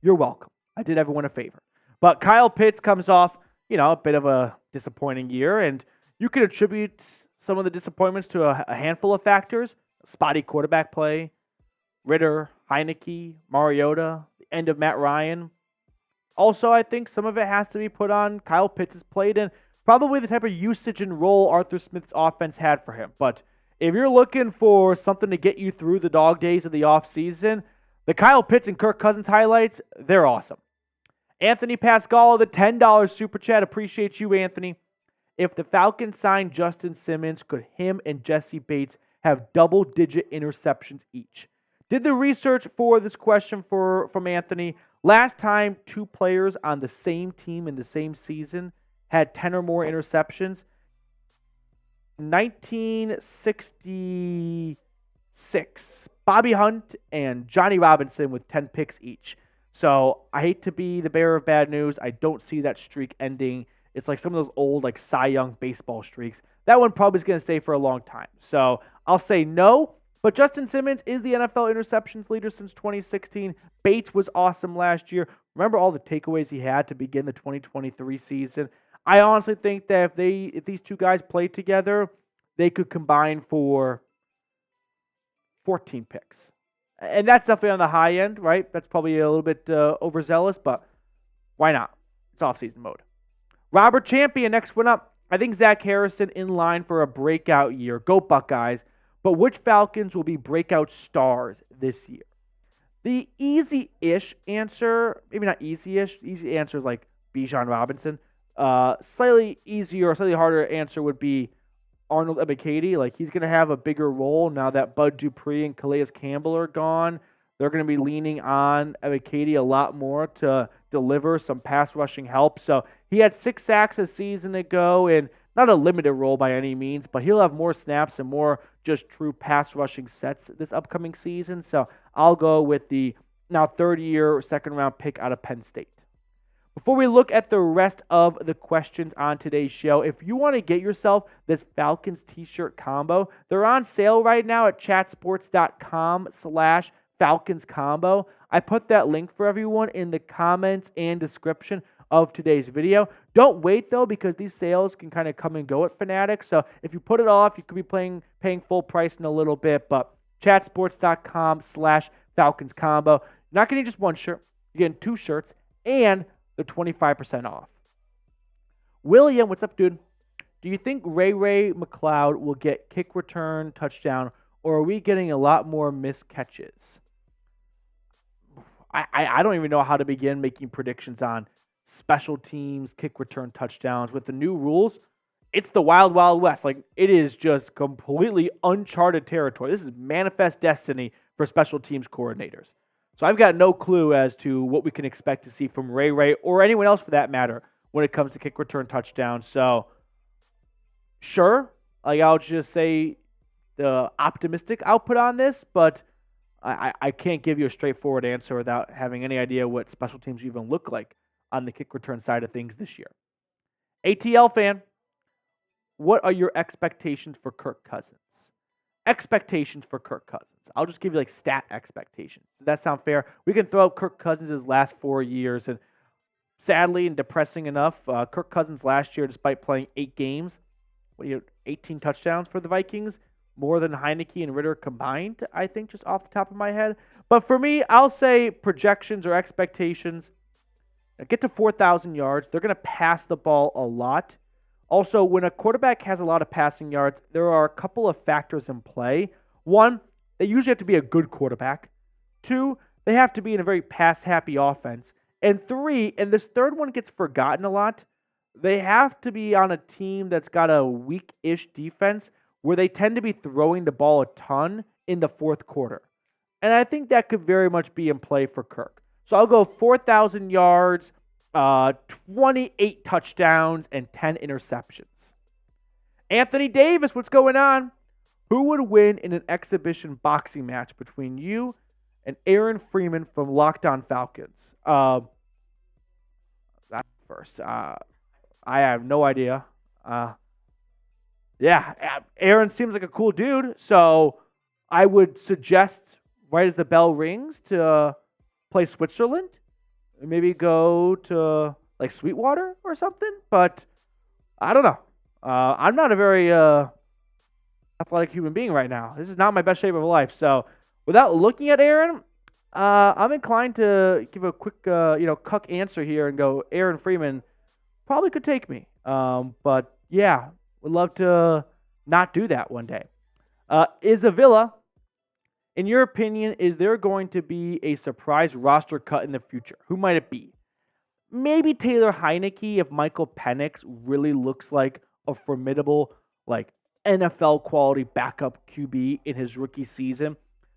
[SPEAKER 1] You're welcome. I did everyone a favor. But Kyle Pitts comes off, a bit of a disappointing year, and you can attribute some of the disappointments to a handful of factors. Spotty quarterback play, Ritter, Heineke, Mariota, the end of Matt Ryan. Also, I think some of it has to be put on Kyle Pitts' plate and probably the type of usage and role Arthur Smith's offense had for him. But if you're looking for something to get you through the dog days of the offseason, the Kyle Pitts and Kirk Cousins highlights, they're awesome. Anthony Pascal, the $10 super chat. Appreciate you, Anthony. If the Falcons sign Justin Simmons, could him and Jesse Bates have double-digit interceptions each? Did the research for this question from Anthony. Last time two players on the same team in the same season had 10 or more interceptions, 1966. Bobby Hunt and Johnny Robinson with 10 picks each. So I hate to be the bearer of bad news. I don't see that streak ending. It's like some of those old Cy Young baseball streaks. That one probably is going to stay for a long time. So I'll say no. But Justin Simmons is the NFL interceptions leader since 2016. Bates was awesome last year. Remember all the takeaways he had to begin the 2023 season. I honestly think that if these two guys played together, they could combine for 14 picks. And that's definitely on the high end, right? That's probably a little bit overzealous, but why not? It's off-season mode. Robert Champion, next one up. I think Zach Harrison in line for a breakout year. Go Buckeyes. But which Falcons will be breakout stars this year? The easy-ish answer, maybe not easy-ish. Easy answer is like Bijan Robinson. Slightly easier or slightly harder answer would be Arnold Ebiketie. He's going to have a bigger role now that Bud Dupree and Calais Campbell are gone. They're going to be leaning on Ebiketie a lot more to deliver some pass rushing help. So he had 6 sacks a season ago, and not a limited role by any means, but he'll have more snaps and more just true pass rushing sets this upcoming season. So I'll go with the now third-year second-round pick out of Penn State. Before we look at the rest of the questions on today's show, if you want to get yourself this Falcons t-shirt combo, they're on sale right now at chatsports.com/Falcons combo. I put that link for everyone in the comments and description of today's video. Don't wait, though, because these sales can kind of come and go at Fanatics. So if you put it off, you could be paying full price in a little bit. But chatsports.com/Falcons combo. You're not getting just one shirt. You're getting 2 shirts, and they're 25% off. William, what's up, dude? Do you think Ray McLeod will get kick return touchdown, or are we getting a lot more missed catches? I don't even know how to begin making predictions on special teams, kick return touchdowns. With the new rules, it's the wild, wild west. Like, it is just completely uncharted territory. This is manifest destiny for special teams coordinators. So I've got no clue as to what we can expect to see from Ray or anyone else for that matter when it comes to kick return touchdowns. So, sure, like, I'll just say the optimistic output on this, but I can't give you a straightforward answer without having any idea what special teams even look like on the kick return side of things this year. ATL fan, what are your expectations for Kirk Cousins? Expectations for Kirk Cousins. I'll just give you like stat expectations. Does that sound fair? We can throw out Kirk Cousins' last 4 years, and sadly and depressing enough, Kirk Cousins last year, despite playing 8 games, 18 touchdowns for the Vikings, more than Heineke and Ritter combined, I think, just off the top of my head. But for me, I'll say projections or expectations. Get to 4,000 yards. They're going to pass the ball a lot. Also, when a quarterback has a lot of passing yards, there are a couple of factors in play. 1, they usually have to be a good quarterback. 2, they have to be in a very pass-happy offense. And 3, and this third one gets forgotten a lot, they have to be on a team that's got a weak-ish defense where they tend to be throwing the ball a ton in the fourth quarter. And I think that could very much be in play for Kirk. So I'll go 4,000 yards, 28 touchdowns, and 10 interceptions. Anthony Davis, what's going on? Who would win in an exhibition boxing match between you and Aaron Freeman from Locked On Falcons? That first. I have no idea. Yeah, Aaron seems like a cool dude, so I would suggest right as the bell rings to play Switzerland, maybe go to like Sweetwater or something, but I don't know. I'm not a very athletic human being right now. This is not my best shape of life, so without looking at Aaron, I'm inclined to give a quick cuck answer here and go Aaron Freeman probably could take me, but yeah, would love to not do that one day. Isavilla, in your opinion, is there going to be a surprise roster cut in the future? Who might it be? Maybe Taylor Heineke if Michael Penix really looks like a formidable, like NFL quality backup QB in his rookie season.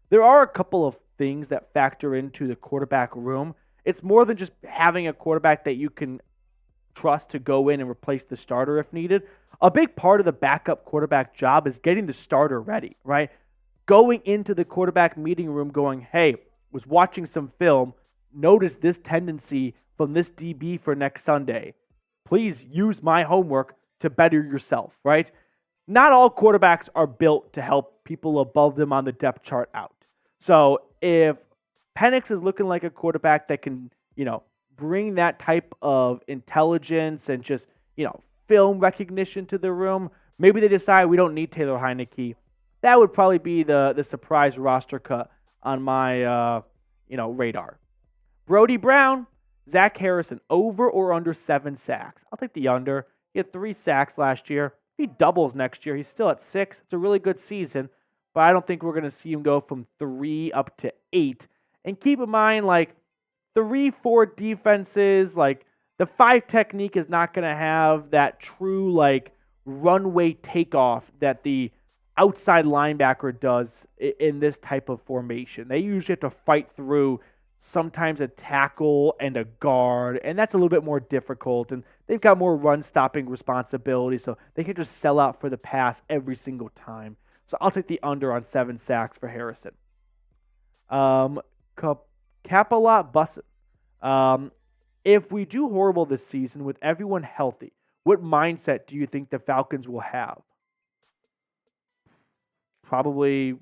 [SPEAKER 1] There are a couple of things that factor into the quarterback room. It's more than just having a quarterback that you can trust to go in and replace the starter if needed. A big part of the backup quarterback job is getting the starter ready, right? Going into the quarterback meeting room going, hey, was watching some film, noticed this tendency from this DB for next Sunday. Please use my homework to better yourself, right? Not all quarterbacks are built to help people above them on the depth chart out. So if Penix is looking like a quarterback that can, bring that type of intelligence and just, film recognition to the room, maybe they decide we don't need Taylor Heineke. That would probably be the surprise roster cut on my, radar. Brody Brown, Zach Harrison, over or under 7 sacks? I'll take the under. He had 3 sacks last year. If he doubles next year, he's still at 6. It's a really good season, but I don't think we're going to see him go from 3 up to 8. And keep in mind, 3-4 defenses, the 5 technique is not going to have that true, runway takeoff that the outside linebacker does in this type of formation. They usually have to fight through sometimes a tackle and a guard, and that's a little bit more difficult, and they've got more run-stopping responsibility, so they can just sell out for the pass every single time. So I'll take the under on 7 sacks for Harrison. Cap a lot bussin'. If we do horrible this season with everyone healthy, what mindset do you think the Falcons will have? Probably,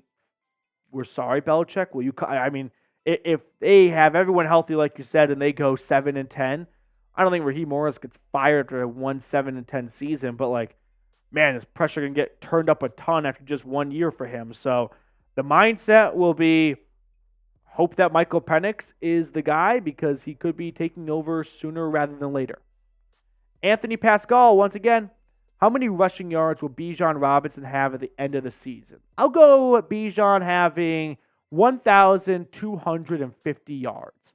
[SPEAKER 1] we're sorry, Belichick. Will you? I mean, if they have everyone healthy, like you said, and they go 7-10, I don't think Raheem Morris gets fired after a 7-10 season. But like, man, is pressure gonna get turned up a ton after just 1 year for him? So the mindset will be hope that Michael Penix is the guy because he could be taking over sooner rather than later. Anthony Pascal, once again, how many rushing yards will Bijan Robinson have at the end of the season? I'll go Bijan having 1,250 yards.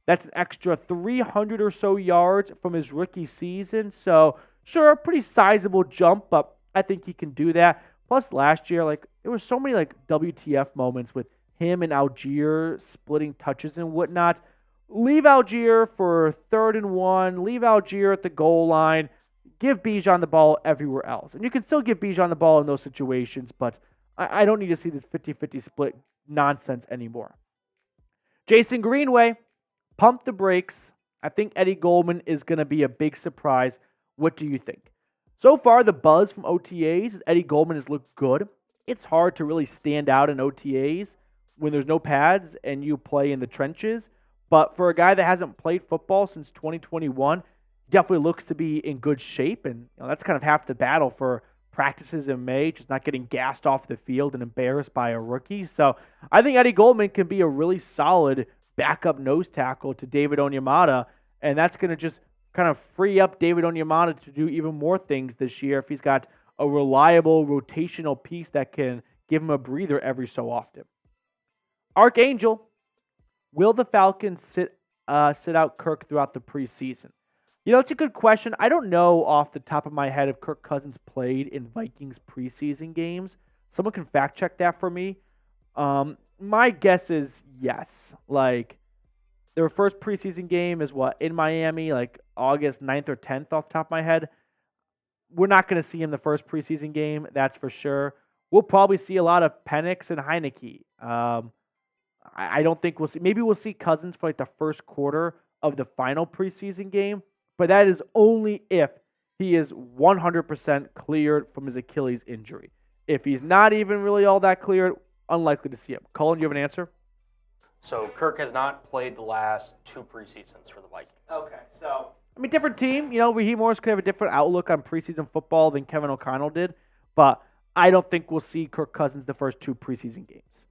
[SPEAKER 1] That's an extra 300 or so yards from his rookie season. So, sure, a pretty sizable jump, but I think he can do that. Plus, last year, there were so many WTF moments with him and Algier splitting touches and whatnot. Leave Algier for 3rd and 1. Leave Algier at the goal line. Give Bijan the ball everywhere else. And you can still give Bijan the ball in those situations, but I don't need to see this 50-50 split nonsense anymore. Jason Greenway, pump the brakes. I think Eddie Goldman is going to be a big surprise. What do you think? So far, the buzz from OTAs is Eddie Goldman has looked good. It's hard to really stand out in OTAs when there's no pads and you play in the trenches. But for a guy that hasn't played football since 2021, definitely looks to be in good shape. And that's kind of half the battle for practices in May, just not getting gassed off the field and embarrassed by a rookie. So I think Eddie Goldman can be a really solid backup nose tackle to David Onyemata. And that's going to just kind of free up David Onyemata to do even more things this year if he's got a reliable rotational piece that can give him a breather every so often. Archangel, will the Falcons sit out Kirk throughout the preseason? It's a good question. I don't know off the top of my head if Kirk Cousins played in Vikings preseason games. Someone can fact check that for me. My guess is yes. Their first preseason game is in Miami, August 9th or 10th off the top of my head. We're not going to see him the first preseason game, that's for sure. We'll probably see a lot of Penix and Heineke. I don't think we'll see. Maybe we'll see Cousins for the first quarter of the final preseason game, but that is only if he is 100% cleared from his Achilles injury. If he's not even really all that cleared, unlikely to see him. Colin, do you have an answer?
[SPEAKER 2] So Kirk has not played the last 2 preseasons for the Vikings.
[SPEAKER 1] Okay, so different team. Raheem Morris could have a different outlook on preseason football than Kevin O'Connell did, but I don't think we'll see Kirk Cousins the first 2 preseason games.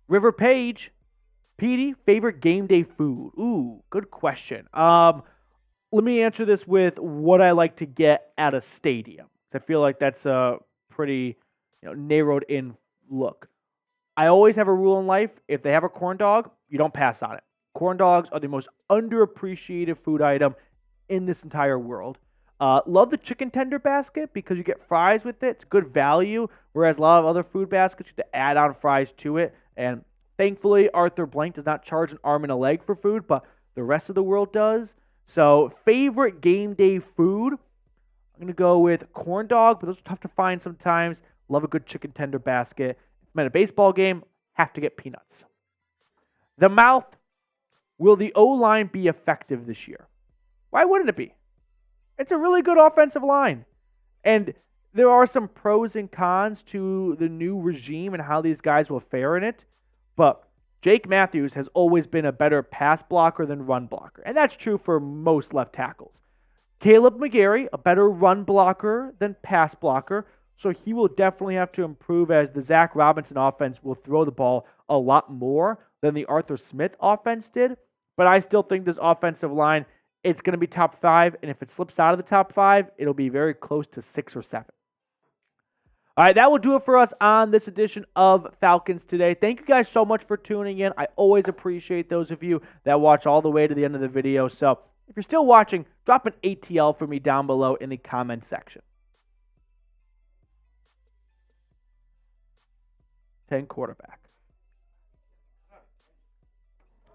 [SPEAKER 1] River Page, Petey, favorite game day food? Ooh, good question. Let me answer this with what I like to get at a stadium. I feel like that's a pretty narrowed in look. I always have a rule in life. If they have a corn dog, you don't pass on it. Corn dogs are the most underappreciated food item in this entire world. Love the chicken tender basket because you get fries with it. It's good value, whereas a lot of other food baskets, you have to add on fries to it. And thankfully, Arthur Blank does not charge an arm and a leg for food, but the rest of the world does. So, favorite game day food? I'm going to go with corn dog, but those are tough to find sometimes. Love a good chicken tender basket. If I'm at a baseball game, have to get peanuts. The mouth. Will the O-line be effective this year? Why wouldn't it be? It's a really good offensive line. And there are some pros and cons to the new regime and how these guys will fare in it. But Jake Matthews has always been a better pass blocker than run blocker. And that's true for most left tackles. Caleb McGarry, a better run blocker than pass blocker. So he will definitely have to improve as the Zach Robinson offense will throw the ball a lot more than the Arthur Smith offense did. But I still think this offensive line, it's going to be top 5. And if it slips out of the top 5, it'll be very close to 6 or 7. All right, that will do it for us on this edition of Falcons Today. Thank you guys so much for tuning in. I always appreciate those of you that watch all the way to the end of the video. So if you're still watching, drop an ATL for me down below in the comment section. 10 quarterback.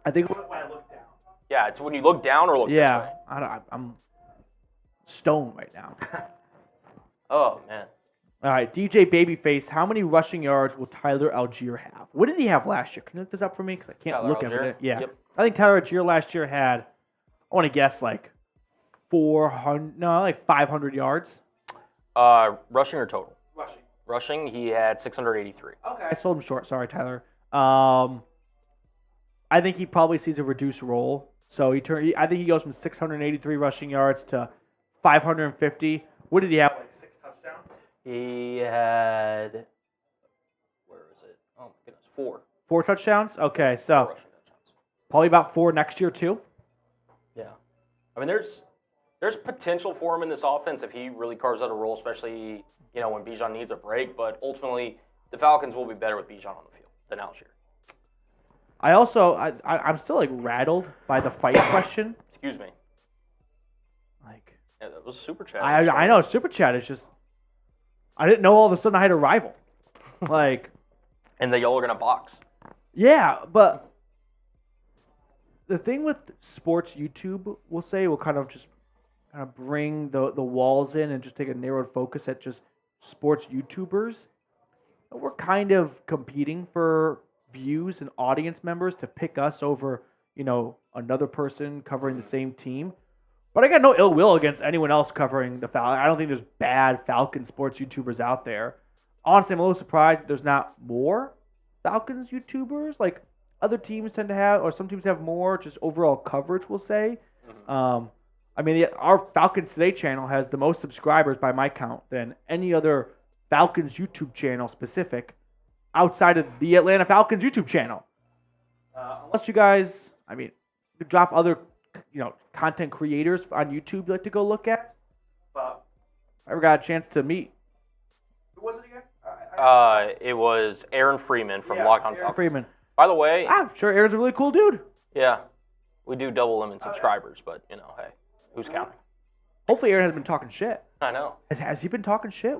[SPEAKER 1] I think when I look down.
[SPEAKER 2] Yeah, it's when you look down or look this way.
[SPEAKER 1] Yeah, I'm stoned right now.
[SPEAKER 2] Oh, man.
[SPEAKER 1] All right, DJ Babyface, how many rushing yards will Tyler Algier have? What did he have last year? Can you look this up for me? Because I can't
[SPEAKER 2] Tyler
[SPEAKER 1] look at
[SPEAKER 2] Algier?
[SPEAKER 1] it. Yeah.
[SPEAKER 2] Yep.
[SPEAKER 1] I think Tyler Algier last year had, I want to guess, like 500 yards.
[SPEAKER 2] Rushing or total?
[SPEAKER 1] Rushing.
[SPEAKER 2] Rushing, he had 683.
[SPEAKER 1] Okay. I sold him short. Sorry, Tyler. I think he probably sees a reduced role. So I think he goes from 683 rushing yards to 550. What did he have? Like 6 touchdowns?
[SPEAKER 2] He had, where is it? Oh my goodness, 4.
[SPEAKER 1] 4 touchdowns? Okay, so
[SPEAKER 2] 4 rushing touchdowns.
[SPEAKER 1] probably about 4 next year too.
[SPEAKER 2] Yeah. I mean, there's potential for him in this offense if he really carves out a role, especially, when Bijan needs a break. But ultimately, the Falcons will be better with Bijan on the field than Algier.
[SPEAKER 1] I'm still like rattled by the fight question.
[SPEAKER 2] Excuse me.
[SPEAKER 1] Like,
[SPEAKER 2] Yeah, that was a super chat.
[SPEAKER 1] I know Super Chat is just. I didn't know all of a sudden I had a rival. Like,
[SPEAKER 2] And that y'all are going to box.
[SPEAKER 1] yeah, but the thing with sports YouTube, we'll say, will kind of bring the walls in and just take a narrowed focus at just sports YouTubers. We're kind of competing for views and audience members to pick us over, another person covering the same team. But I got no ill will against anyone else covering the Falcons. I don't think there's bad Falcons sports YouTubers out there. Honestly, I'm a little surprised that there's not more Falcons YouTubers. Like, other teams tend to have, or some teams have more, just overall coverage, we'll say. Mm-hmm. Our Falcons Today channel has the most subscribers by my count than any other Falcons YouTube channel specific outside of the Atlanta Falcons YouTube channel. Unless you guys, drop other, content creators on YouTube you'd like to go look at. But I ever got a chance to meet. Who was it again?
[SPEAKER 2] It was Aaron Freeman from Locked On Falcons.
[SPEAKER 1] Freeman.
[SPEAKER 2] By the way,
[SPEAKER 1] I'm sure Aaron's a really cool dude.
[SPEAKER 2] yeah, we do double limit subscribers, but hey, who's counting?
[SPEAKER 1] Hopefully Aaron has been talking shit.
[SPEAKER 2] I know.
[SPEAKER 1] Has he been talking shit?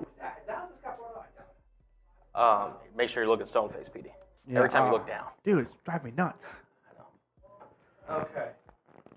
[SPEAKER 2] Make sure you look at Stoneface, PD.
[SPEAKER 1] Yeah,
[SPEAKER 2] Every time you look down.
[SPEAKER 1] Dude, it's driving me nuts.
[SPEAKER 2] I know.
[SPEAKER 1] Okay.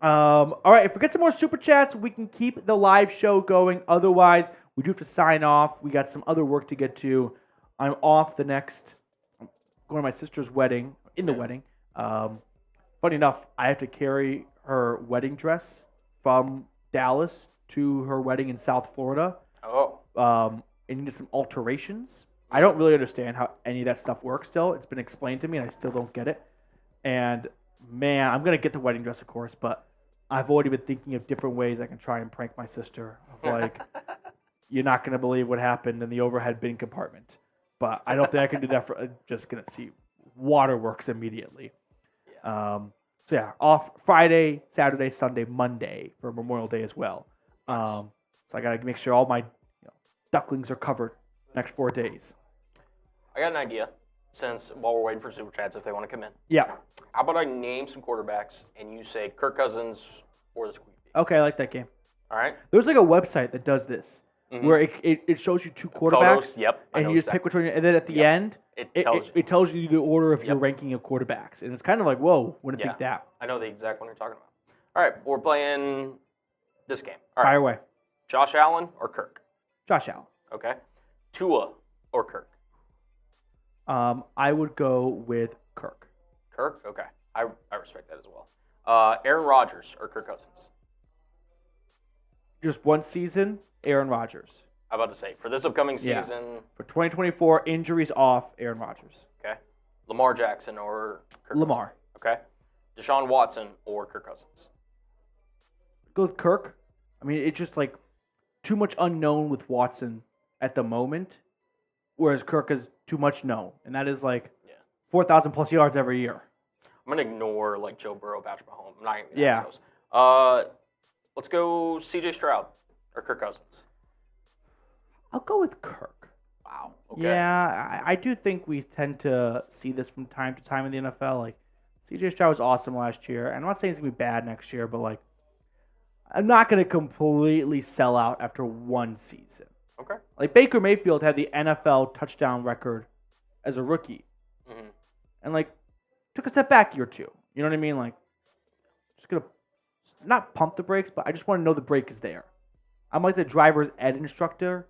[SPEAKER 1] All right, if we get some more super chats, we can keep the live show going. Otherwise, we do have to sign off. We got some other work to get to. I'm off I'm going to my sister's wedding, wedding. Funny enough, I have to carry her wedding dress from Dallas to her wedding in South Florida.
[SPEAKER 2] Oh.
[SPEAKER 1] It needed some alterations. I don't really understand how any of that stuff works still. It's been explained to me, and I still don't get it. And, man, I'm going to get the wedding dress, of course, but I've already been thinking of different ways I can try and prank my sister. Like, you're not going to believe what happened in the overhead bin compartment. But I don't think I can do that I'm just going to see waterworks immediately. Yeah. Off Friday, Saturday, Sunday, Monday for Memorial Day as well.
[SPEAKER 2] Nice.
[SPEAKER 1] So I got to make sure all my ducklings are covered next 4 days.
[SPEAKER 2] I got an idea, since while we're waiting for Super Chats, if they want to come in.
[SPEAKER 1] Yeah.
[SPEAKER 2] How about I name some quarterbacks, and you say Kirk Cousins or the Squeak?
[SPEAKER 1] Okay, I like that game.
[SPEAKER 2] All right?
[SPEAKER 1] There's like a website that does this, where it shows you 2 quarterbacks.
[SPEAKER 2] Photos, yep.
[SPEAKER 1] And you just pick which one, and then at the end, it tells you the order of your ranking of quarterbacks. And it's kind of like, whoa, wouldn't think that.
[SPEAKER 2] I know the exact one you're talking about. All right, we're playing this game. All right.
[SPEAKER 1] Fire away.
[SPEAKER 2] Josh Allen or Kirk?
[SPEAKER 1] Josh Allen.
[SPEAKER 2] Okay. Tua or Kirk?
[SPEAKER 1] I would go with Kirk.
[SPEAKER 2] Kirk? Okay. I respect that as well. Aaron Rodgers or Kirk Cousins?
[SPEAKER 1] Just one season, Aaron Rodgers.
[SPEAKER 2] I'm about to say, for this upcoming season.
[SPEAKER 1] For 2024, injuries off, Aaron Rodgers.
[SPEAKER 2] Okay. Lamar Jackson or Kirk
[SPEAKER 1] Lamar.
[SPEAKER 2] Cousins? Okay. Deshaun Watson or Kirk Cousins?
[SPEAKER 1] Go with Kirk. It's just like too much unknown with Watson at the moment, whereas Kirk is too much known. And that is 4,000 plus yards every year.
[SPEAKER 2] I'm going to ignore Joe Burrow, Patrick Mahomes. I'm not even going to those. Let's go CJ Stroud or Kirk Cousins.
[SPEAKER 1] I'll go with Kirk.
[SPEAKER 2] Wow. Okay.
[SPEAKER 1] Yeah, I do think we tend to see this from time to time in the NFL. CJ Stroud was awesome last year. And I'm not saying he's going to be bad next year, but I'm not going to completely sell out after one season.
[SPEAKER 2] Okay.
[SPEAKER 1] Baker Mayfield had the NFL touchdown record as a rookie.
[SPEAKER 2] Mm-hmm.
[SPEAKER 1] And took a step back year 2. You know what I mean? Just going to not pump the brakes, but I just want to know the brake is there. I'm like the driver's ed instructor.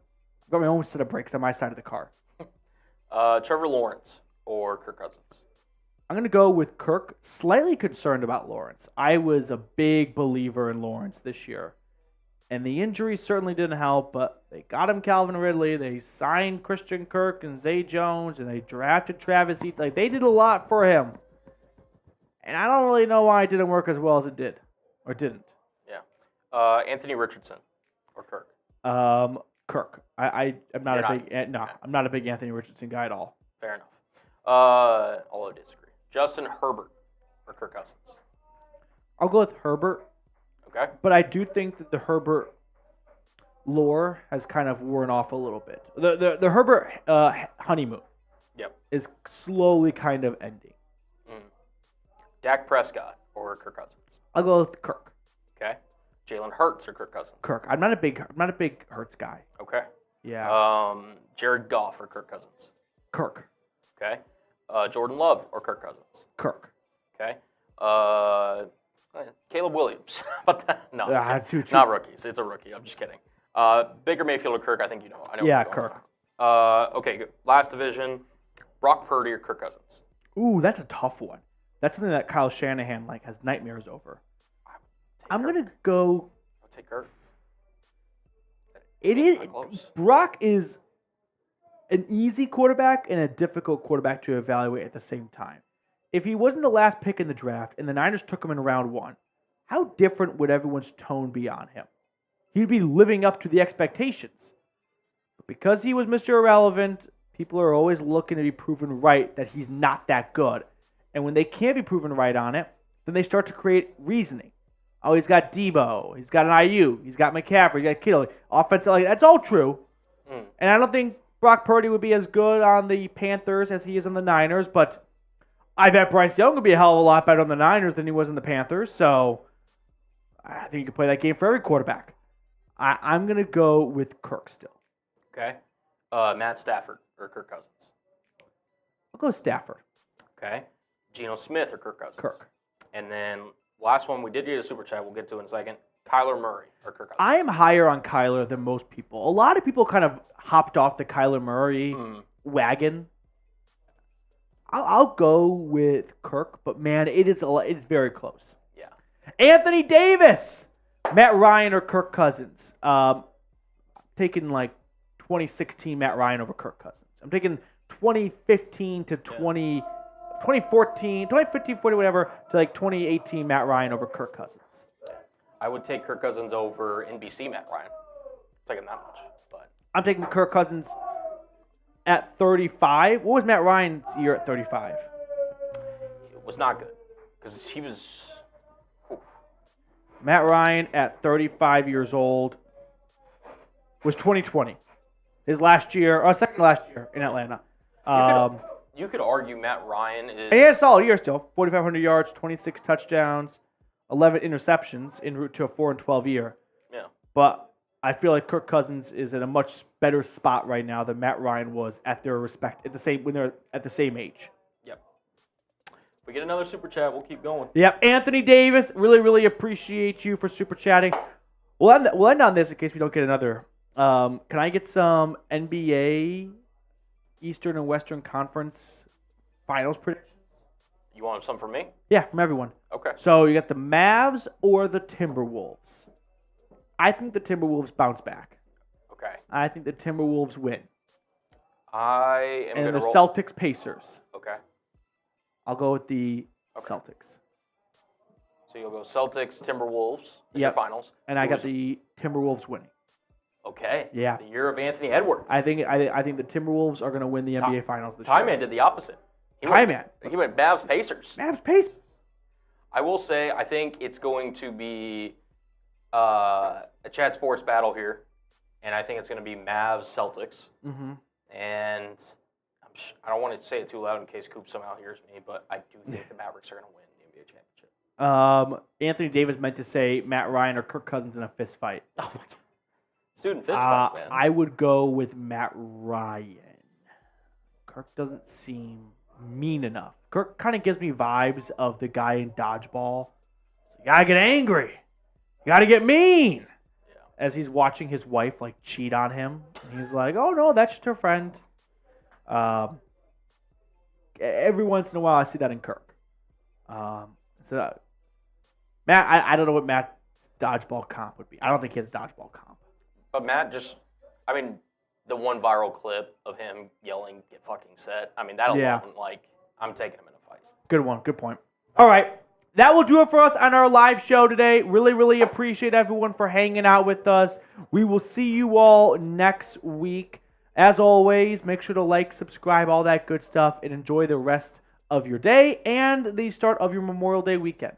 [SPEAKER 1] I've got my own set of brakes on my side of the car.
[SPEAKER 2] Trevor Lawrence or Kirk Cousins?
[SPEAKER 1] I'm going to go with Kirk. Slightly concerned about Lawrence. I was a big believer in Lawrence this year. And the injuries certainly didn't help, but they got him Calvin Ridley. They signed Christian Kirk and Zay Jones, and they drafted Travis Etienne. Like, they did a lot for him. And I don't really know why it didn't work as well as it did. Or didn't.
[SPEAKER 2] Yeah. Anthony Richardson or Kirk?
[SPEAKER 1] Kirk. I'm not I'm not a big Anthony Richardson guy at all.
[SPEAKER 2] Fair enough. Although I disagree. Justin Herbert or Kirk Cousins?
[SPEAKER 1] I'll go with Herbert.
[SPEAKER 2] Okay.
[SPEAKER 1] But I do think that the Herbert lore has kind of worn off a little bit. The Herbert honeymoon is slowly kind of ending.
[SPEAKER 2] Dak Prescott or Kirk Cousins?
[SPEAKER 1] I'll go with Kirk.
[SPEAKER 2] Okay. Jalen Hurts or Kirk Cousins?
[SPEAKER 1] Kirk. I'm not a big Hurts guy.
[SPEAKER 2] Okay.
[SPEAKER 1] Yeah.
[SPEAKER 2] Jared Goff or Kirk Cousins?
[SPEAKER 1] Kirk.
[SPEAKER 2] Okay. Jordan Love or Kirk Cousins?
[SPEAKER 1] Kirk.
[SPEAKER 2] Okay. Caleb Williams. But no, not rookies. It's a rookie. I'm just kidding. Baker Mayfield or Kirk? I think you know. I know.
[SPEAKER 1] Yeah, Kirk.
[SPEAKER 2] Okay. Last division. Brock Purdy or Kirk Cousins?
[SPEAKER 1] Ooh, that's a tough one. That's something that Kyle Shanahan has nightmares over. I'm gonna go.
[SPEAKER 2] I'll take Kirk.
[SPEAKER 1] It is. Brock is an easy quarterback and a difficult quarterback to evaluate at the same time. If he wasn't the last pick in the draft and the Niners took him in round 1, how different would everyone's tone be on him? He'd be living up to the expectations. But because he was Mr. Irrelevant, people are always looking to be proven right that he's not that good. And when they can't be proven right on it, then they start to create reasoning. Oh, he's got Debo. He's got an IU. He's got McCaffrey. He's got Kittle. Offensive, that's all true. And I don't think Brock Purdy would be as good on the Panthers as he is on the Niners, but I bet Bryce Young would be a hell of a lot better on the Niners than he was on the Panthers. So I think you can play that game for every quarterback. I'm going to go with Kirk still.
[SPEAKER 2] Okay. Matt Stafford or Kirk Cousins?
[SPEAKER 1] I'll go Stafford.
[SPEAKER 2] Okay. Geno Smith or Kirk Cousins?
[SPEAKER 1] Kirk.
[SPEAKER 2] And then last one, we did get a super chat. We'll get to in a second. Kyler Murray or Kirk Cousins?
[SPEAKER 1] I am higher on Kyler than most people. A lot of people kind of hopped off the Kyler Murray wagon. I'll go with Kirk, but man, it's very close.
[SPEAKER 2] Yeah.
[SPEAKER 1] Anthony Davis, Matt Ryan or Kirk Cousins? Taking like 2016 Matt Ryan over Kirk Cousins. I'm taking 2015 to 2014, 2015, 40, whatever, to like 2018 Matt Ryan over Kirk Cousins.
[SPEAKER 2] I would take Kirk Cousins over NBC Matt Ryan. Taking that much, but
[SPEAKER 1] I'm taking Kirk Cousins at 35. What was Matt Ryan's year at 35?
[SPEAKER 2] It was not good because he was.
[SPEAKER 1] Matt Ryan at 35 years old was 2020. His last year, or second last year in Atlanta.
[SPEAKER 2] You could argue Matt Ryan is.
[SPEAKER 1] He had a solid year still. 4,500 yards, 26 touchdowns, 11 interceptions en route to a 4-12 year.
[SPEAKER 2] Yeah.
[SPEAKER 1] But I feel like Kirk Cousins is in a much better spot right now than Matt Ryan was at their when they're at the same age.
[SPEAKER 2] Yep. If we get another super chat, we'll keep going.
[SPEAKER 1] Yep. Anthony Davis, really, really appreciate you for super chatting. We'll end on this in case we don't get another. Can I get some NBA Eastern and Western Conference Finals predictions?
[SPEAKER 2] You want some from me?
[SPEAKER 1] Yeah, from everyone.
[SPEAKER 2] Okay.
[SPEAKER 1] So you got the Mavs or the Timberwolves. I think the Timberwolves bounce back.
[SPEAKER 2] Okay.
[SPEAKER 1] I think the Timberwolves win.
[SPEAKER 2] I am going to
[SPEAKER 1] roll. And the Celtics Pacers.
[SPEAKER 2] Okay.
[SPEAKER 1] I'll go with the Celtics.
[SPEAKER 2] So you'll go Celtics, Timberwolves in your finals.
[SPEAKER 1] And I got the Timberwolves winning.
[SPEAKER 2] Okay.
[SPEAKER 1] Yeah.
[SPEAKER 2] The year of Anthony Edwards.
[SPEAKER 1] I think the Timberwolves are going to win the NBA Finals this year.
[SPEAKER 2] Ty-Man did the opposite. He went Mavs Pacers.
[SPEAKER 1] Mavs Pacers.
[SPEAKER 2] I will say I think it's going to be a chat sports battle here, and I think it's going to be Mavs Celtics.
[SPEAKER 1] Mm-hmm.
[SPEAKER 2] And I don't want to say it too loud in case Coop somehow hears me, but I do think the Mavericks are going to win the NBA championship.
[SPEAKER 1] Anthony Davis meant to say Matt Ryan or Kirk Cousins in a fist fight.
[SPEAKER 2] Oh my God. Student fist fights, man.
[SPEAKER 1] I would go with Matt Ryan. Kirk doesn't seem mean enough. Kirk kind of gives me vibes of the guy in Dodgeball. You gotta get angry. You gotta get mean.
[SPEAKER 2] Yeah.
[SPEAKER 1] as he's watching his wife like cheat on him. And he's like, "Oh no, that's just her friend." Every once in a while, I see that in Kirk. So Matt, I don't know what Matt's dodgeball comp would be. I don't think he has a dodgeball comp.
[SPEAKER 2] But Matt the one viral clip of him yelling, "Get fucking set." I mean, that alone, I'm taking him in a fight. Good one. Good point. All right. That will do it for us on our live show today. Really, really appreciate everyone for hanging out with us. We will see you all next week. As always, make sure to like, subscribe, all that good stuff, and enjoy the rest of your day and the start of your Memorial Day weekend.